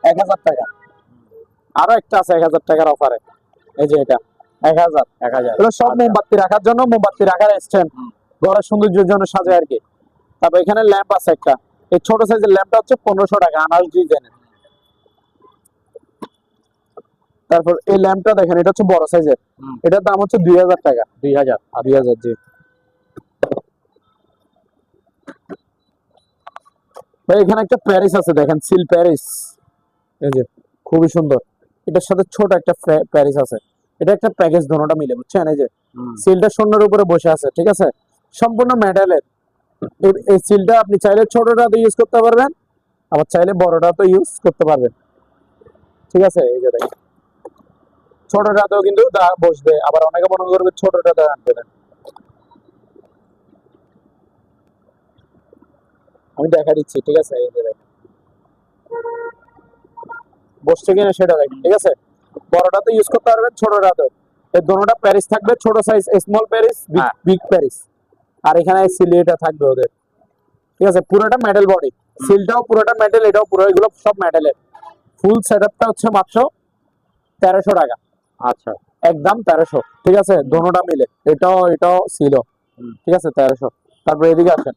1,000 টাকা। আরো একটা আছে 1,000 টাকার অফারে, এই যে এটা 1,000। 1,000। এগুলো সব মোমবাতি রাখার জন্য, মোমবাতি রাখার স্ট্যান্ড, ঘরের সৌন্দর্যের জন্য সাজায় আর কি। তারপর এখানে ল্যাম্প আছে একটা, এই ছোট সাইজের ল্যাম্পটা হচ্ছে 1,500 টাকা, আনাজ ডিজাইনের। তারপর এই ল্যাম্পটা দেখেন, এটা হচ্ছে বড় সাইজের, এটার দাম হচ্ছে 2,000 টাকা। 2,000। 2,000, জি ভাই। এখানে একটা প্যারিস আছে দেখেন, সিল প্যারিস, এই যে খুবই সুন্দর। এটার সাথে ছোট একটা প্যারিস আছে, এটা একটা প্যাকেজ, দোনোটা মিলে, বুঝছেন। এই যে সিলটা শূন্যের উপরে বসে আছে, ঠিক আছে, সম্পূর্ণ মেটালের। এই সিলটা আপনি চাইলে ছোটটা তো ইউজ করতে পারবেন, আবার চাইলে বড়টা তো ইউজ করতে পারবেন, ঠিক আছে। এই যে দেখেন, ছোটটাতেও কিন্তু বসবে, আবার অনেকে মনে করবে ছোটটাতে আনবে না। আমি দেখা দিচ্ছি, ঠিক আছে? এই যে দেখেন, বসছে কিনা সেটা দেখেন, ঠিক আছে? বড়টাতে ইউজ করতে পারবেন, ছোটটাতে। এই দুটোটা প্যারিস থাকবে, ছোট সাইজ স্মল প্যারিস, হ্যাঁ। বিগ প্যারিস। আর এখানে সিলিটা থাকবে ওদের, ঠিক আছে? পুরোটা মেটাল বডি, সিলটাও পুরোটা মেটাল, এটাও পুরো, এগুলো সব মেটালের। ফুল সেটআপটা হচ্ছে মাত্র 1300 টাকা। আচ্ছা, একদম 1300, ঠিক আছে? দুটোটা মিলে, এটাও ছিল, ঠিক আছে? 1300। তারপর এদিকে আসেন,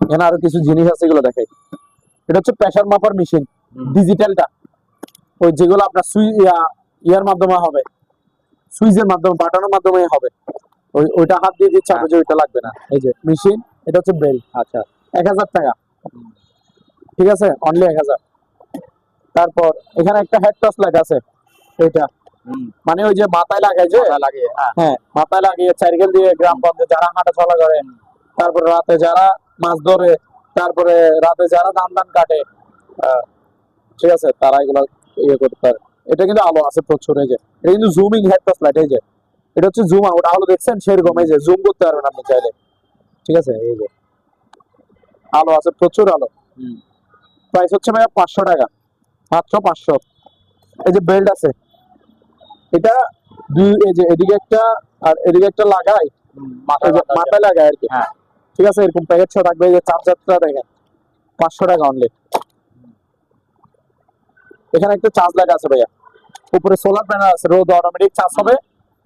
এখানে আরো কিছু জিনিস আছে, এগুলো দেখাই। এটা হচ্ছে প্রেসার মাপার মেশিন, ডিজিটালটা। ওই যেগুলো আপনার ইয়ার মাধ্যমে হবে, সুইচের মাধ্যমে, বাটনের মাধ্যমে হবে, ওইটা হাত দিয়ে দিচ্ছে, আপনার ওইটা লাগবে না। এই যে মেশিন, এটা হচ্ছে বেল্ট। আচ্ছা, 1000 টাকা, ঠিক আছে? অনলি 1000। তারপর এখানে একটা হেড টর্চ লাইট আছে, এটা মানে ওই যে মাথায় লাগায় যে, লাগে। হ্যাঁ, মাথায় লাগিয়ে সাইকেল দিয়ে গ্রাম পথে যারা হাঁটা চলা করে, তারপরে রাতে যারা মাছ ধরে, তারপরে রাতে যারা ধান কাটে, ঠিক আছে, তারা এগুলো ইয়ে করতে পারে। এটা কিন্তু আলো আছে প্রচুর, এই যে এটা কিন্তু জুমিং হেড টর্চ লাইট। এই যে এটা হচ্ছে জুম আউট, আলো দেখছেন সেরকম, এই যে জুম করতে পারবেন আপনি চাইলে, ঠিক আছে? এই যে আলো আছে, প্রচুর আলো। প্রাইস হচ্ছে ভাইয়া 500 টাকা, মাত্র 500। এই যে বেল্ট আছে, এটা এই যে এদিকে একটা আর এদিকে একটা লাগাই, মাথায় লাগায় আর কি। হ্যাঁ, ঠিক আছে, এরকম প্যাকেট ছ থাকবে। এই যে চার্জারটা দেখেন, 500 টাকা অনলি। এখানে একটা চার্জ লাইট আছে ভাইয়া, উপরে সোলার প্যানেল আছে, রোদ অটোমেটিক চার্জ হবে,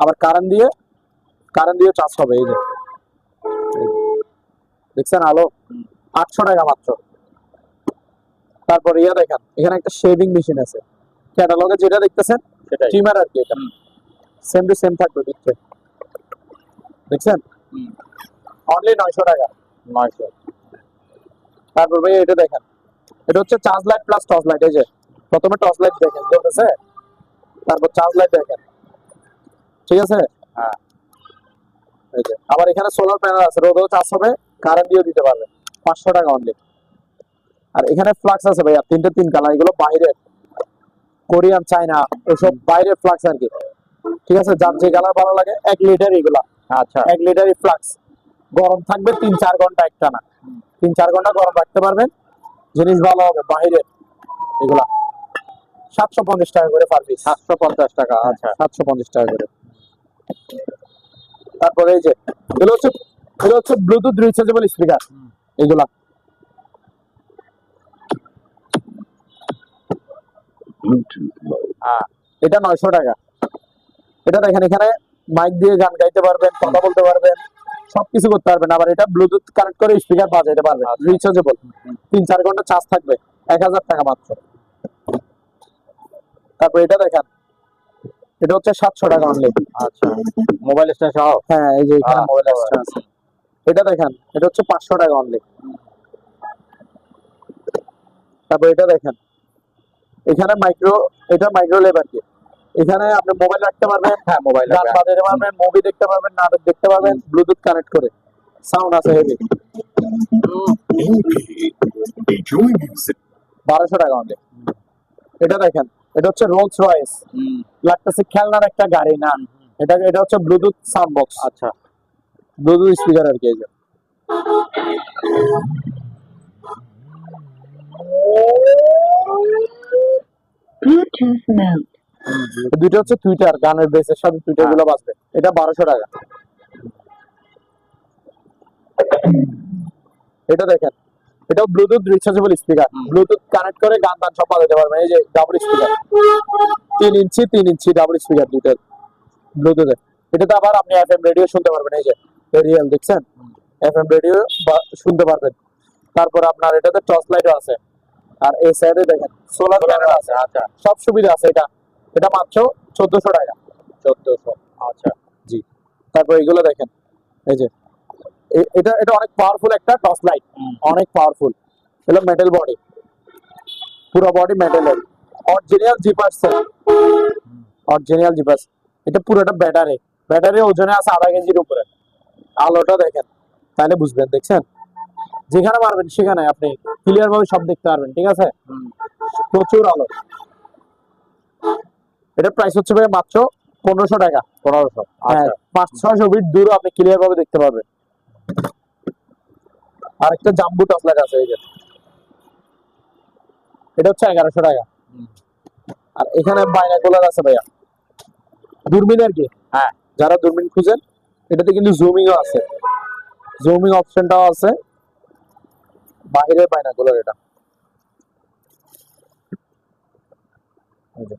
আবার কারেন্ট দিয়ে চার্জ হবে। এই যে দেখছেন আলো, 800 টাকা মাত্র। তারপর ইয়া দেখেন, এখানে একটা শেভিং মেশিন আছে, ক্যাটালগে যেটা দেখতেছেন সেটাই। ট্রিমার আর কি, এটা সেম টু সেম থাকবে ভিতরে, দেখছেন? অনলি 900 টাকা। 900। তারপর ভাই এটা দেখেন, এটা হচ্ছে charge light plus torch light. এই যে প্রথমে টর্চ লাইট দেখেন জ্বলতেছে, তারপর চার্জ লাইট দেখেন, ঠিক আছে? হ্যাঁ, এই যে আবার এখানে সোলার প্যানেল আছে, রোদও চার্জ হবে, কারেন্ট দিয়েও দিতে পারবে। 500 টাকা অনলি। আর এখানে ফ্লাক্স আছে ভাইয়া, তিন কালার, এগুলো বাইরের, কোরিয়ান, চায়না, এসব বাইরের ফ্লাক্স আর কি, ঠিক আছে? যার যে কালার ভালো লাগে। 1 লিটার এগুলা, আচ্ছা, 1 লিটারই ফ্লাক্স, গরম থাকবে 3-4 ঘন্টা একটানা, 3-4 ঘন্টা গরম রাখতে পারবেন, জিনিস ভালো হবে বাইরের এগুলা। 750 টাকা করে পার পিস। 750 টাকা। আচ্ছা, 750 টাকা করে। তারপরে এই যে এগুলো হচ্ছে ব্লুটুথ রিচার্জেবল স্পিকার, এগুলা এটা 900 টাকা। এটা দেখেন, এখানে মাইক দিয়ে গান গাইতে পারবেন, কথা বলতে পারবেন, সবকিছু করতে পারবেন। আবার এটা ব্লুটুথ কানেক্ট করে স্পিকার বাজাইতে পারবেন, রিচার্জেবল, 3-4 ঘন্টা চার্জ থাকবে, 1000 টাকা মাত্র। তারপর এটা দেখেন, এটা হচ্ছে 700 টাকা অনলি। আচ্ছা, মোবাইল স্ট্যান্ড সহ। হ্যাঁ, এই যে এখানে মোবাইল এক্সট্রা আছে। এটা দেখেন, এটা হচ্ছে 500 টাকা অনলি। তারপর এটা দেখেন, এখানে এটা মাইক্রো লেবার কি, এখানে আপনি মোবাইল রাখতে পারবেন, হ্যাঁ, মোবাইল গান বাজাতে পারবেন, মুভি দেখতে পারবেন, নাটক দেখতে পারবেন, ব্লুটুথ কানেক্ট করে। সাউন্ড আছে হেভি। 1200 টাকা অনলি। এটা দেখেন, এটা হচ্ছে রোলস রয়েস, লাগতেছে খেলনার একটা গাড়ি না, এটা হচ্ছে ব্লুটুথ সাউন্ড বক্স। আচ্ছা, ব্লুটুথ স্পিকার আর কি। এই যে Bluetooth mode. দুইটা হচ্ছে টুইটার, গানের বেসের সাথে টুইটার গুলো বাজবে। এটা 1200 টাকা। এটা দেখেন, এটাও Bluetooth rechargeable speaker, Bluetooth connect করে গান টান সব বাজাতে পারবেন। এই যে ডাবল স্পিকার, 3 ইঞ্চি ডাবল স্পিকার দুইটার ব্লুটুথে। এটাতে আবার আপনি এফএম রেডিও শুনতে পারবেন। এই যে রিয়েল দেখছেন, এফএম রেডিও শুনতে পারবেন। তারপর আপনার এটাতে টর্চ লাইটও আছে, আর এই সাইডে দেখেন সোলার প্যানেল আছে। আচ্ছা, সব সুবিধা আছে। এটা মাত্র 1400 টাকা। 1400। আচ্ছা, জি। তারপর এগুলো দেখেন, এই যে এটা অনেক পাওয়ারফুল একটা টর্চ লাইট, অনেক পাওয়ারফুল। এটা মেটাল বডি, পুরো বডি মেটালের, অরিজিনাল জিপার্স, এটা পুরোটা ব্যাটারি ওজনে আছে 0.5 কেজির উপরে। আলোটা দেখেন, তাহলে বুঝবেন। দেখছেন, যেখানে মারবেন সেখানে আপনি ক্লিয়ার ভাবে সব দেখতে পারবেন, ঠিক আছে? প্রচুর আলো। এটা প্রাইস হচ্ছে ভাই মাত্র 1500 টাকা। 1500। হ্যাঁ, আচ্ছা, 500-600 ফিট দূর আপনি ক্লিয়ার ভাবে দেখতে পারবেন। আর একটা জাম্বু টস লাইট আছে এই যে, এটা হচ্ছে 1100 টাকা। আর এখানে বাইনাকুলার আছে ভাইয়া, দূরবীন আর কি। হ্যাঁ, যারা দূরবীন খুঁজেন, এটাতে কিন্তু জুমিংও আছে, জুমিং অপশনটাও আছে, বাহিরের বাইনাকুলার এটা। এই যে।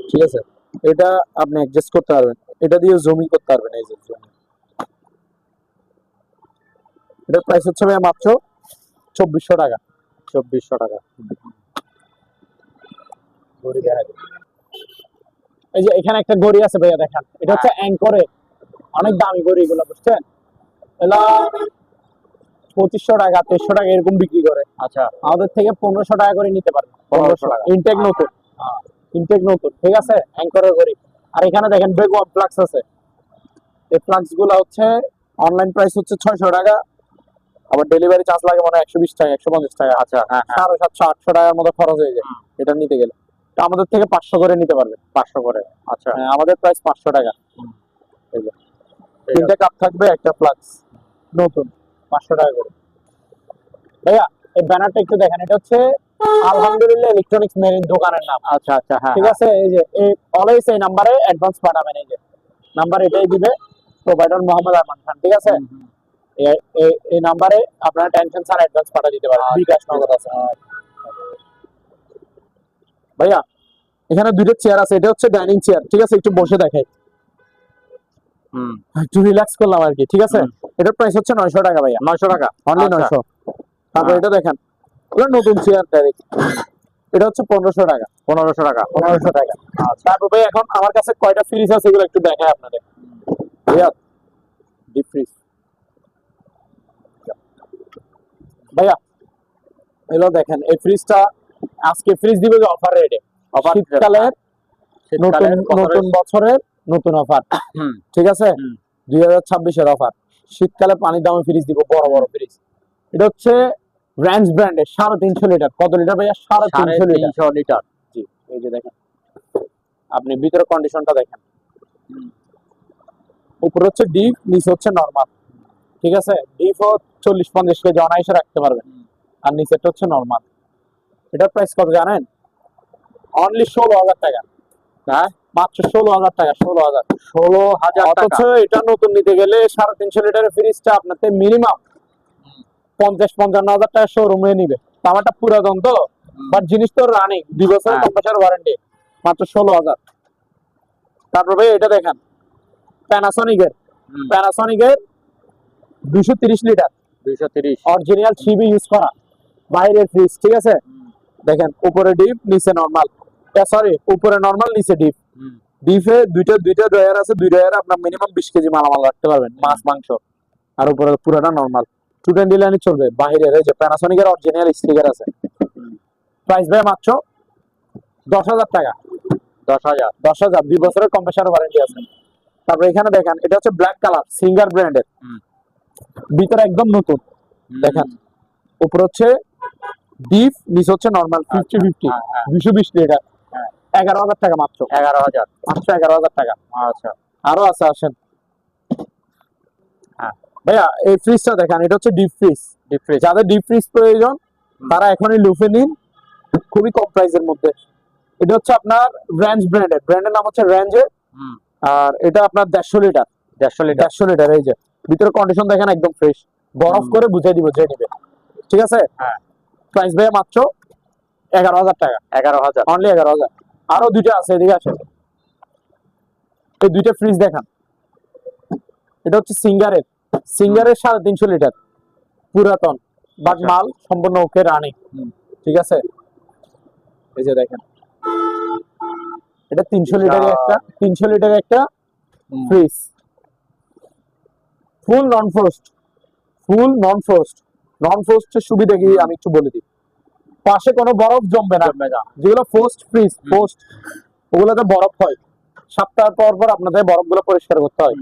ঠিক আছে, এটা আপনি অ্যাডজাস্ট করতে পারবেন, এটা দিয়ে জুমিং করতে পারবেন। এই যে zooming। এটার প্রাইস হচ্ছে ভাইয়া মাত্র 2400 টাকা। 2400 টাকা। ঘড়ি দেখা যায়। এই যে এখানে একটা ঘড়ি আছে ভাইয়া, দেখেন এটা হচ্ছে অ্যাঙ্করে, অনেক দামি ঘড়ি এগুলো, বুঝছেন? এগুলা 2500 টাকা 2300 টাকা এরকম বিক্রি করে। আচ্ছা, আমাদের থেকে 1500 টাকা করে নিতে পারবেন। 1500 টাকা। ইনটেক নতুন, ইনটেক নতুন, ঠিক আছে, অ্যাঙ্করের ঘড়ি। আর এখানে দেখেন বেগম ফ্লাক্স আছে, এই ফ্লাক্স গুলা হচ্ছে অনলাইন প্রাইস হচ্ছে 600 টাকা, আবার ডেলিভারি চার্জ লাগে মানে 120 টাকা 150 টাকা। আচ্ছা, হ্যাঁ, 750 800 টাকার মতো খরচ হয়ে যায় এটা নিতে গেলে। তো আমাদের থেকে 500 করে নিতে পারবে। 500 করে। আচ্ছা, হ্যাঁ, আমাদের প্রাইস 500 টাকা। এই যে ঠিক তিনটা কাপ থাকবে, একটা ফ্লাক্স নতুন, 500 টাকা করে। ভাইয়া এই ব্যানারটা একটু দেখেন, এটা হচ্ছে আলহামদুলিল্লাহ ইলেকট্রনিক্স মেরিন দোকানের নাম। আচ্ছা, আচ্ছা, হ্যাঁ, ঠিক আছে, এই যে অলওয়েজ এই নাম্বারে অ্যাডভান্স পাঠাবেন। এই যে নাম্বার এটাই দিবে, প্রোভাইডার মোহাম্মদ আরমান খান। ঠিক আছে, এই নাম্বারে আপনারা টেনশন ছাড়া অ্যাডভান্স পাঠিয়ে দিতে পারেন, বিকাশ নগদ আছে। ভাইয়া এখানে দুটো চেয়ার আছে, এটা হচ্ছে ডাইনিং চেয়ার। ঠিক আছে, একটু বসে দেখাই, হুম, একটু রিল্যাক্স করলাম আর কি। ঠিক আছে, এটার প্রাইস হচ্ছে 900 টাকা ভাইয়া, 900 টাকা। অনলি আচ্ছা। 900। তারপর এটা দেখেন, ওটা নতুন চেয়ার ডাইরেক্ট, এটা হচ্ছে 1500 টাকা। 1500 টাকা। 1500 টাকা। তারপর ভাই এখন আমার কাছে কয়টা ফ্রিজ আছে এগুলো একটু দেখাই আপনাদের। ভাইয়া ডিপ ফ্রিজ, ভাইয়া এগুলো দেখেন, এই ফ্রিজটা আজকে ফ্রিজ দিবে যে অফার রেটে, Offer rate। শীতকালের নতুন শীতকালের নতুন বছরের নতুন অফার। হুম, ঠিক আছে, হুম। 2026 এর অফার, শীতকালে পানির দামে ফ্রিজ দিব, বড় বড় ফ্রিজ। এটা হচ্ছে র্যাঞ্চ ব্র্যান্ডের 350 লিটার। কত লিটার ভাইয়া? 350 লিটার। 350 লিটার। জি, এই যে দেখেন, আপনি ভিতরে কন্ডিশনটা দেখেন, উপরে হচ্ছে ডিপ, নিচে হচ্ছে নরমাল। ঠিক আছে, ডিপ ও 40-50 কেজি অনায়াসে রাখতে পারবেন, আর নিচেরটা হচ্ছে নরমাল। এটার প্রাইস কত জানেন? অনলি 16,000 টাকা। হ্যাঁ, মাত্র 16,000 টাকা। 16,000। 16,000 টাকা। অথচ এটা নতুন নিতে গেলে 350 লিটারের ফ্রিজটা আপনাকে মিনিমাম 50-55 হাজার টাকা শোরুমে নিবে। তো আমারটা পুরাতন তো, বাট জিনিস তো রানিং, 2 বছরের হ্যাঁ। কম্প্রেসার ওয়ারেন্টি, মাত্র 16,000। তারপর ভাই এটা দেখেন, প্যানাসোনিকের, হুম। প্যানাসোনিকের 230 লিটার 230। অরিজিনাল সিবি ইউজ করা বাইরের ফ্রিজ। ঠিক আছে, দেখেন উপরে ডিপ নিচে নরমাল, সরি উপরে নরমাল নিচে ডিপ। হুম, ডিপে দুইটা ড্রয়ার আছে, দুই ড্রয়ারে আপনার মিনিমাম 20 কেজি মালামাল রাখতে পারবেন, মাছ মাংস। আর উপরে পুরোটা নরমাল 220 লাইনে চলবে। বাহিরের এই যে প্যানাসোনিকের অরিজিনাল স্টিকার আছে। প্রাইস ভাই মাত্র 10,000 টাকা। 10,000। 10,000, 2 বছরের কম্প্রেসার ওয়ারেন্টি আছে। তারপর এখানে দেখেন, এটা হচ্ছে ব্ল্যাক কালার, সিঙ্গার ব্র্যান্ডের, হুম। ভিতরে একদম নতুন। দেখেন উপর হচ্ছে ডিপ, নিচে হচ্ছে নরমাল, 50-50, হ্যাঁ, হ্যাঁ। 220 লিটার, হ্যাঁ। 11,000 টাকা মাত্র। 11,000। মাত্র 11,000 টাকা। আচ্ছা, আরো আছে, আসেন। হ্যাঁ। ভাইয়া এই ফ্রিজটা দেখেন, এটা হচ্ছে ডিপ ফ্রিজ। Deep fridge. যাদের ডিপ ফ্রিজ প্রয়োজন তারা এখনই লুফে নিন, খুবই কম প্রাইসের মধ্যে। এটা হচ্ছে আপনার রেঞ্জ ব্র্যান্ডের, ব্র্যান্ডের নাম হচ্ছে রেঞ্জের। হুম, আর এটা আপনার 150 লিটার। 150 লিটার। 150 লিটার। এই যে ভিতরে কন্ডিশন দেখেন, একদম ফ্রেশ, বরফ করে বুঝাই দিব যে নিবে। ঠিক আছে, হ্যাঁ। প্রাইস ভাইয়া মাত্র 11,000 টাকা। 11,000। অনলি 11,000। আরো দুইটা আছে, এদিকে আসেন। এই দুইটা ফ্রিজ দেখান। এটা হচ্ছে সিঙ্গারের 350 লিটার, পুরাতন, বাট আচ্ছা। মাল সম্পূর্ণ ওকে, রানিং। হুম। ঠিক আছে, এই যে দেখেন, এটা 300 লিটারের একটা, 300 লিটারের একটা হুম। ফ্রিজ, ফুল নন ফ্রোস্ট। নন ফ্রোস্টের সুবিধা কি আমি একটু বলে দিই। পাশে কোনো বরফ জমবে না। জমবে না। যেগুলো ফ্রোস্ট ফ্রিজ, ফ্রোস্ট ওগুলোতে বরফ হয়, সপ্তাহ পর পর আপনাদের বরফগুলো পরিষ্কার করতে হয়।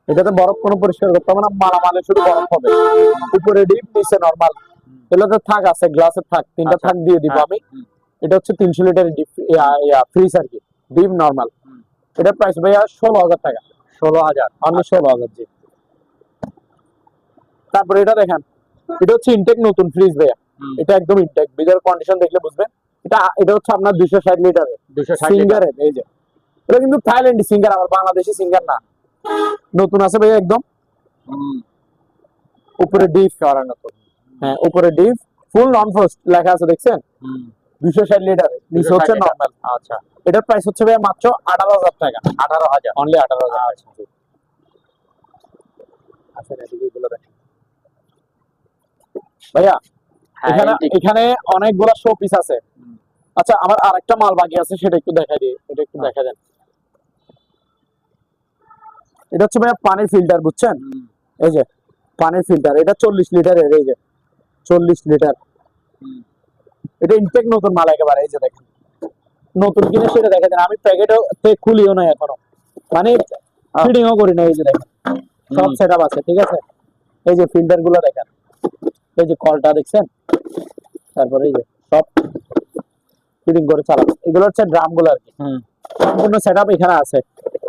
এটাতে বরফ কোনো পরিষ্কার করতে হবে না, মালামালে শুধু বরফ হবে। উপরে ডিপ, নিচে নরমাল। এগুলোতে থাক আছে, গ্লাসের থাক, 3টা আচ্ছা। থাক দিয়ে দিব হ্যাঁ। আমি। এটা হচ্ছে 300 লিটারের ডিপ ফ্রিজ আর কি, ডিপ নরমাল। এটার প্রাইস ভাইয়া 16,000 টাকা। 16,000। অনলি 16,000 জি। তারপরে এটা দেখেন, এটা হচ্ছে ইনটেক নতুন ফ্রিজ ভাইয়া, এটা একদম ইনটেক, ভিতরের কন্ডিশন দেখলে বুঝবেন। এটা হচ্ছে আপনার 260 লিটারের 260 লিটার। সিঙ্গারের। এই যে এটা কিন্তু থাইল্যান্ডি সিঙ্গার, আমার বাংলাদেশি সিঙ্গার না, নতুন আছে ভাইয়া একদম। উপরে ডিপ করানো তো। হ্যাঁ, উপরে ডিপ ফুল নন ফ্রস্ট লেখা আছে দেখছেন, 260 লিটার, নিচে হচ্ছে 260 লিটার। নরমাল। আচ্ছা, এটার প্রাইস হচ্ছে ভাইয়া মাত্র 18,000 টাকা, 18,000। অনলি 18,000। আচ্ছা, এগুলো দেখেন। ভাইয়া হ্যাঁ, এখানে antique। এখানে অনেকগুলা শো পিস আছে। আচ্ছা, আমার আরেকটা মাল বাকি আছে, সেটা একটু দেখাই দিই, এটা একটু দেখা দেন। এটা হচ্ছে ভাইয়া পানির ফিল্টার, বুঝছেন? এই যে পানির ফিল্টার, এটা 40 লিটারের, এই যে 40 লিটার। এটা ইনটেক নতুন মাল একেবারে। এই যে দেখেন, নতুন কিনে সেটা দেখা দেন, আমি প্যাকেটে খুলিও না এখনো, মানে ফিডিংও করি না। এই যে দেখেন, সব সেটআপ আছে, ঠিক আছে। এই যে ফিল্টার গুলো দেখেন, এই যে কলটা দেখছেন, তারপরে এই যে সব ফিডিং করে চালাবে। এগুলো হচ্ছে ড্রাম গুলো আর কি, সম্পূর্ণ সেটআপ এখানে আছে।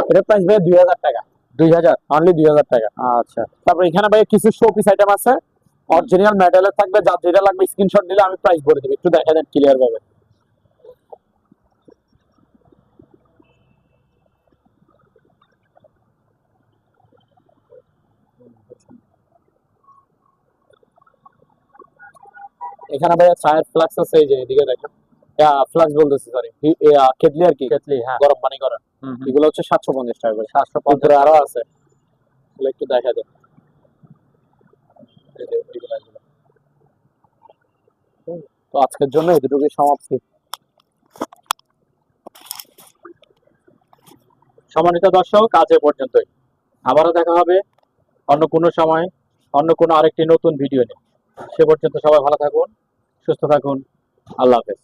এটার প্রাইস ভাই 2,000 টাকা, 2,000। অনলি 2,000 টাকা। আচ্ছা, তারপর এখানে ভাই কিছু শো পিস আইটেম আছে, অরিজিনাল মেটালের থাকবে, যার যেটা লাগবে স্ক্রিনশট দিলে আমি প্রাইস বলে দেব, একটু দেখা দেন ক্লিয়ার ভাবে। এখানে ভাই চায়ের ফ্লাক্স আছে, এই যে এদিকে দেখেন, ফ্লাক্স বলতেছি, সরি, কেটলি আর কি, কেটলি। হ্যাঁ, গরম পানি করা। এগুলো হচ্ছে 750 টাকা করে। 750 আরো আছে, এগুলো একটু দেখা দেন। এই যে এগুলো। তো আজকের জন্য এতটুকুই সমাপ্তি। সম্মানিত দর্শক, আজ এ পর্যন্তই। আবারও দেখা হবে অন্য কোনো সময়, অন্য কোনো আরেকটি নতুন ভিডিও নিয়ে। সে পর্যন্ত সবাই ভালো থাকুন, সুস্থ থাকুন। আল্লাহ হাফেজ।